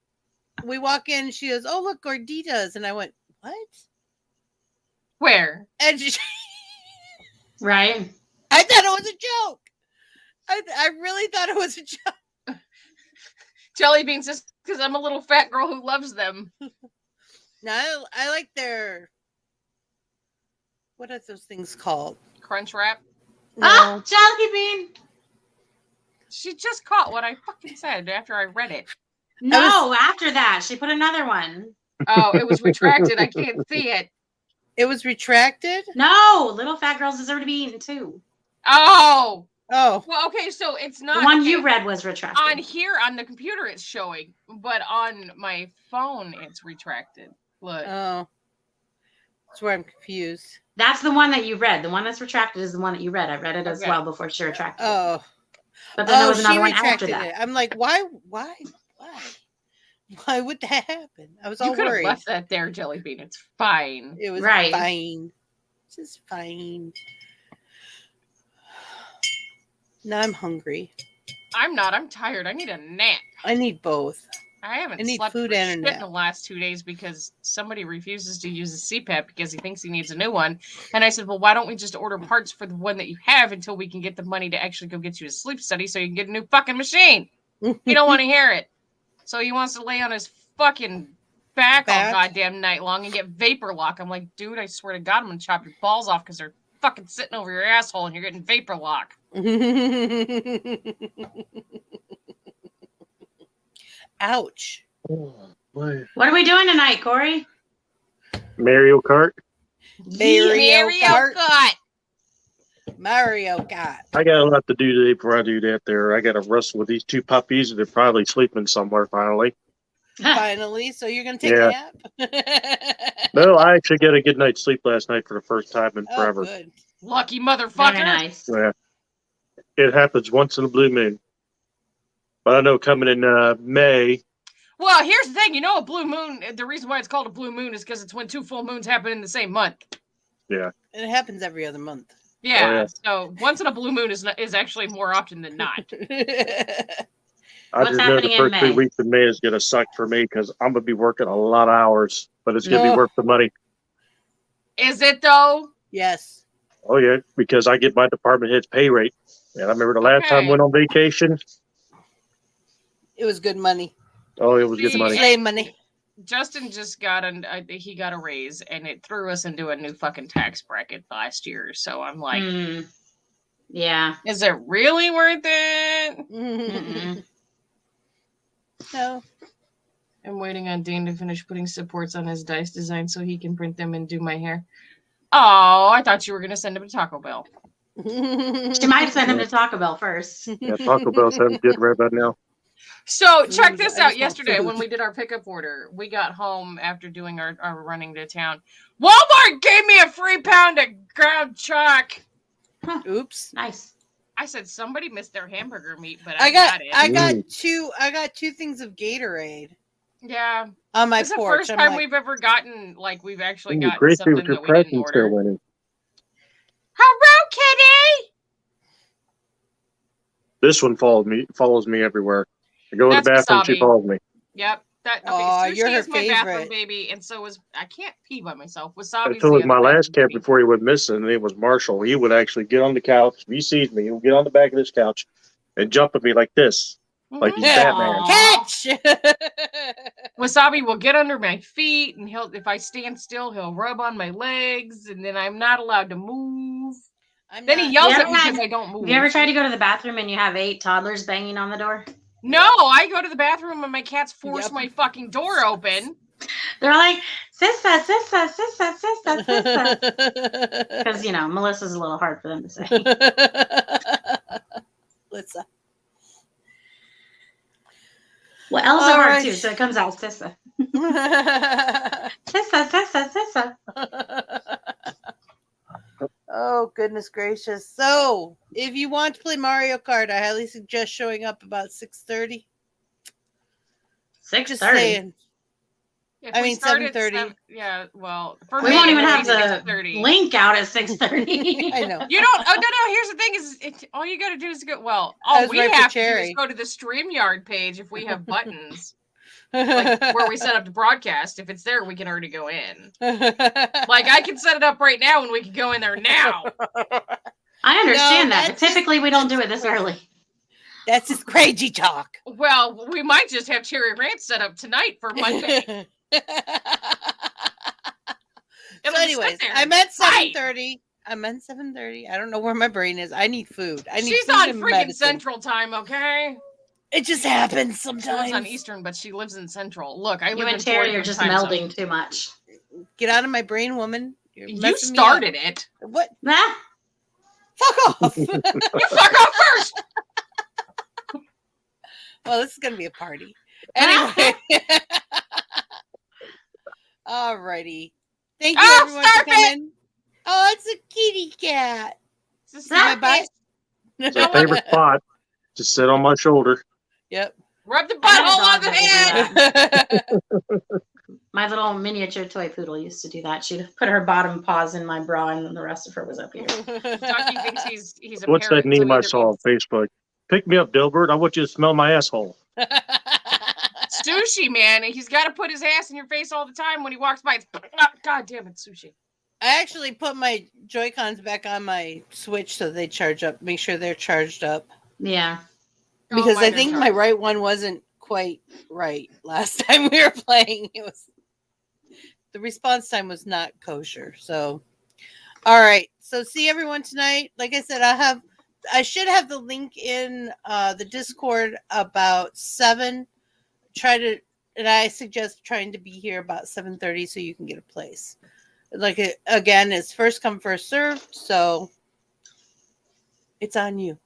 we walk in. She goes, "Oh, look, gorditas," and I went, "What? Where?" And right. I thought it was a joke. I really thought it was a joke. Jelly beans, just because I'm a little fat girl who loves them. No, I like their. What are those things called? Crunch wrap. No. Oh, jelly bean. She just caught what I fucking said after I read it. No, after that, she put another one. Oh, it was retracted. I can't see it. It was retracted? No, little fat girls deserve to be eaten too. Oh. Well, okay, so it's not the one you read was retracted. On here on the computer it's showing, but on my phone it's retracted. Look. Oh. That's where I'm confused. That's the one that you read. The one that's retracted is the one that you read. I read it as well before she retracted. Oh. But then there was another one after that. It. I'm like, why would that happen? I was all worried. You could have left that there, Jelly Bean. It's fine. It was right. fine. This is fine. Now I'm hungry. I'm not. I'm tired. I need a nap. I need both. I haven't slept food and shit in the last 2 days because somebody refuses to use a CPAP because he thinks he needs a new one. And I said, well, why don't we just order parts for the one that you have until we can get the money to actually go get you a sleep study so you can get a new fucking machine? He don't want to hear it. So he wants to lay on his fucking back all goddamn night long and get vapor lock. I'm like, dude, I swear to God, I'm going to chop your balls off because they're fucking sitting over your asshole and you're getting vapor lock. Ouch. Oh, what are we doing tonight, Corey? Mario Kart. Mario Kart. I got a lot to do today before I do that there. I got to wrestle with these two puppies and they're probably sleeping somewhere finally. Finally, so you're going to take a nap? No, I actually got a good night's sleep last night for the first time in forever. Good. Lucky motherfucker. Very nice. Yeah. It happens once in a blue moon. But I know coming in May. Well, here's the thing. A blue moon, the reason why it's called a blue moon is because it's when two full moons happen in the same month. Yeah. It happens every other month. Yeah. So once in a blue moon is actually more often than not. I just know the first 3 weeks of May is going to suck for me because I'm going to be working a lot of hours, but it's going to be worth the money. Is it though? Yes. Oh, yeah, because I get my department head's pay rate. And I remember the last time I went on vacation. It was good money. Oh, it was good money. Slave money. Justin just got he got a raise and it threw us into a new fucking tax bracket last year. So I'm like, yeah. Is it really worth it? No. I'm waiting on Dean to finish putting supports on his dice design so he can print them and do my hair. Oh, I thought you were going to send him to Taco Bell. She might send him to Taco Bell first. Yeah, Taco Bell sounds good right about now. So check this out. Yesterday when we did our pickup order, we got home after doing our running to town. Walmart gave me a free pound of ground chuck. Huh. Oops. Nice. I said somebody missed their hamburger meat, but I got it. I got two things of Gatorade. Yeah. On my porch. It's the first time we've ever gotten we've actually gotten something that we didn't order. Hello, kitty. This one follows me everywhere. I go to the bathroom, she follows me. Yep. Sushi you're her is my bathroom favorite. baby, and so is I can't pee by myself. Wasabi's So the was other my last bathroom cat baby. before he went missing. It was Marshall. He would actually get on the couch. If he sees me, he'll get on the back of this couch and jump at me like this, like he's Batman. Catch! Wasabi will get under my feet, and if I stand still, he'll rub on my legs, and then I'm not allowed to move. He yells at me because I don't move. Have you ever tried to go to the bathroom and you have 8 toddlers banging on the door? No, I go to the bathroom and my cats force my fucking door open. They're like, Sissa, Sissa, Sissa, Sissa, Sissa. Because, Melissa's a little hard for them to say. Lissa. Well, L's are hard too, so it comes out Sissa. Sissa, Sissa, Sissa. Oh, goodness gracious. So, if you want to play Mario Kart, I highly suggest showing up about 6:30. 6:30? I mean, 7:30. Yeah, well, we won't even have the link out at 6:30. I know. You don't. Oh no. Here's the thing: all you got to do is go. Well, all we have to do is go to the StreamYard page if we have buttons, like where we set up the broadcast. If it's there, we can already go in. Like I can set it up right now, and we can go in there now. I understand that, but typically we don't do it this early. That's just crazy talk. Well, we might just have Cherry Ranch set up tonight for Monday. So anyways, I meant 7:30. I meant 7:30. I don't know where my brain is. I need food. She's on freaking Central Time, okay? It just happens sometimes. She lives on Eastern, but she lives in Central. Look, you and Terry are just melding too much. Get out of my brain, woman. You started it. What? Nah. Fuck off. You fuck off first. Well, this is gonna be a party. Anyway. Alrighty. Thank you everyone for coming. Oh, it's a kitty cat. Is my butt? It's my favorite spot. Just sit on my shoulder. Yep. Rub the butthole on the head. My little miniature toy poodle used to do that. She'd put her bottom paws in my bra, and then the rest of her was up here. Tucky thinks he's a What's that meme I saw on Facebook? Pick me up, Dilbert. I want you to smell my asshole. Sushi, man. He's got to put his ass in your face all the time when he walks by. God damn it, Sushi. I actually put my Joy-Cons back on my Switch so they charge up. Make sure they're charged up. Yeah. Because I think my right one wasn't quite right last time we were playing. The response time was not kosher. So, all right. So see everyone tonight. Like I said, I should have the link in the Discord about 7. And I suggest trying to be here about 7:30 so you can get a place. Again, it's first come, first served. So it's on you.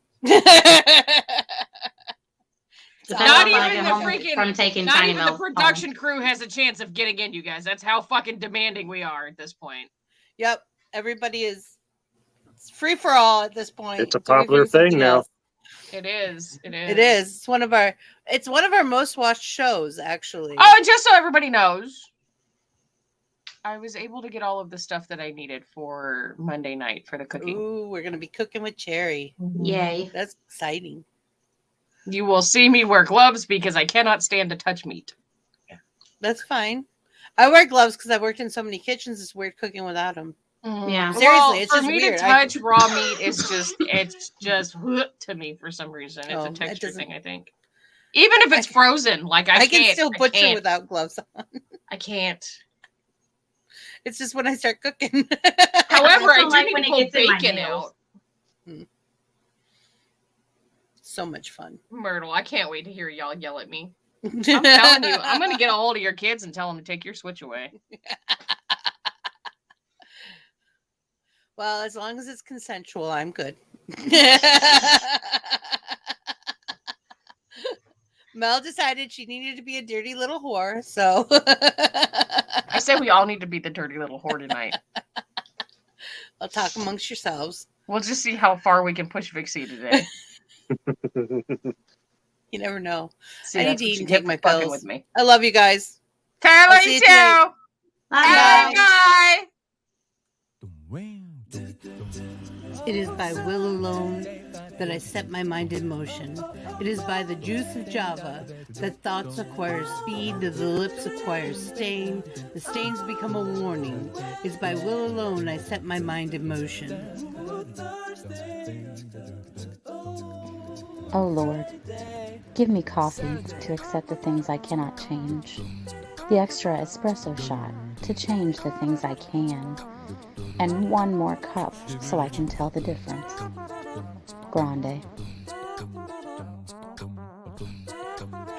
Not even the production crew has a chance of getting in, you guys. That's how fucking demanding we are at this point. Yep. Everybody is free for all at this point. It's a popular thing now. It is. It is. It's one of our most watched shows, actually. Oh, and just so everybody knows, I was able to get all of the stuff that I needed for Monday night for the cooking. Ooh, we're gonna be cooking with Cherry. Yay. That's exciting. You will see me wear gloves because I cannot stand to touch meat. That's fine. I wear gloves because I've worked in so many kitchens. It's weird cooking without them. Yeah. Seriously, it's for just me weird. to touch raw meat is it's just to me for some reason. It's a texture thing, I think. Even if it's frozen, like I can still butcher without gloves on. I can't. It's just when I start cooking. However, I do need to pull bacon out. So much fun. Myrtle, I can't wait to hear y'all yell at me. I'm telling you, I'm going to get a hold of your kids and tell them to take your Switch away. Well, as long as it's consensual, I'm good. Mel decided she needed to be a dirty little whore, so... I say we all need to be the dirty little whore tonight. I'll talk amongst yourselves. We'll just see how far we can push Vixie today. You never know. See, I need to eat and take my fucking pills. with me. I love you guys. I love you too. Bye. It is by Will Alone. that I set my mind in motion. It is by the juice of Java that thoughts acquire speed, the lips acquire stain, the stains become a warning. It is by will alone I set my mind in motion. Oh Lord, give me coffee to accept the things I cannot change, the extra espresso shot to change the things I can, and one more cup so I can tell the difference. Grande.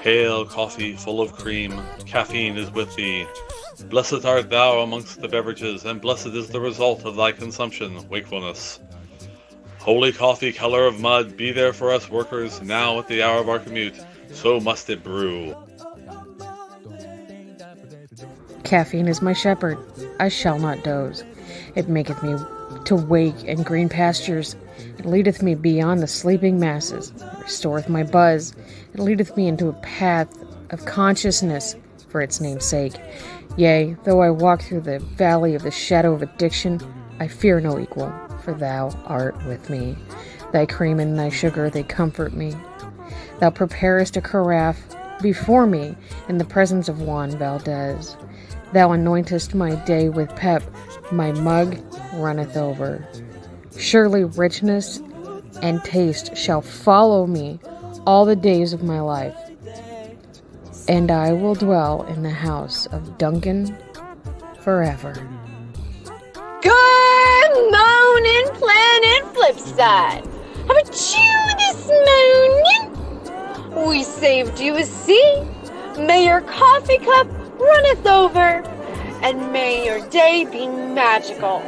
Hail, coffee full of cream, caffeine is with thee. Blessed art thou amongst the beverages, and blessed is the result of thy consumption, wakefulness. Holy coffee, color of mud, be there for us workers, now at the hour of our commute, so must it brew. Caffeine is my shepherd, I shall not doze. It maketh me to wake in green pastures. It leadeth me beyond the sleeping masses. It restoreth my buzz. It leadeth me into a path of consciousness for its name's sake. Yea, though I walk through the valley of the shadow of addiction, I fear no equal, for thou art with me. Thy cream and thy sugar, they comfort me. Thou preparest a carafe before me in the presence of Juan Valdez. Thou anointest my day with pep, my mug runneth over. Surely richness and taste shall follow me all the days of my life, and I will dwell in the house of Duncan forever. Good morning, Planet Flipside. How about you this morning? We saved you a seat. May your coffee cup runneth over, and may your day be magical.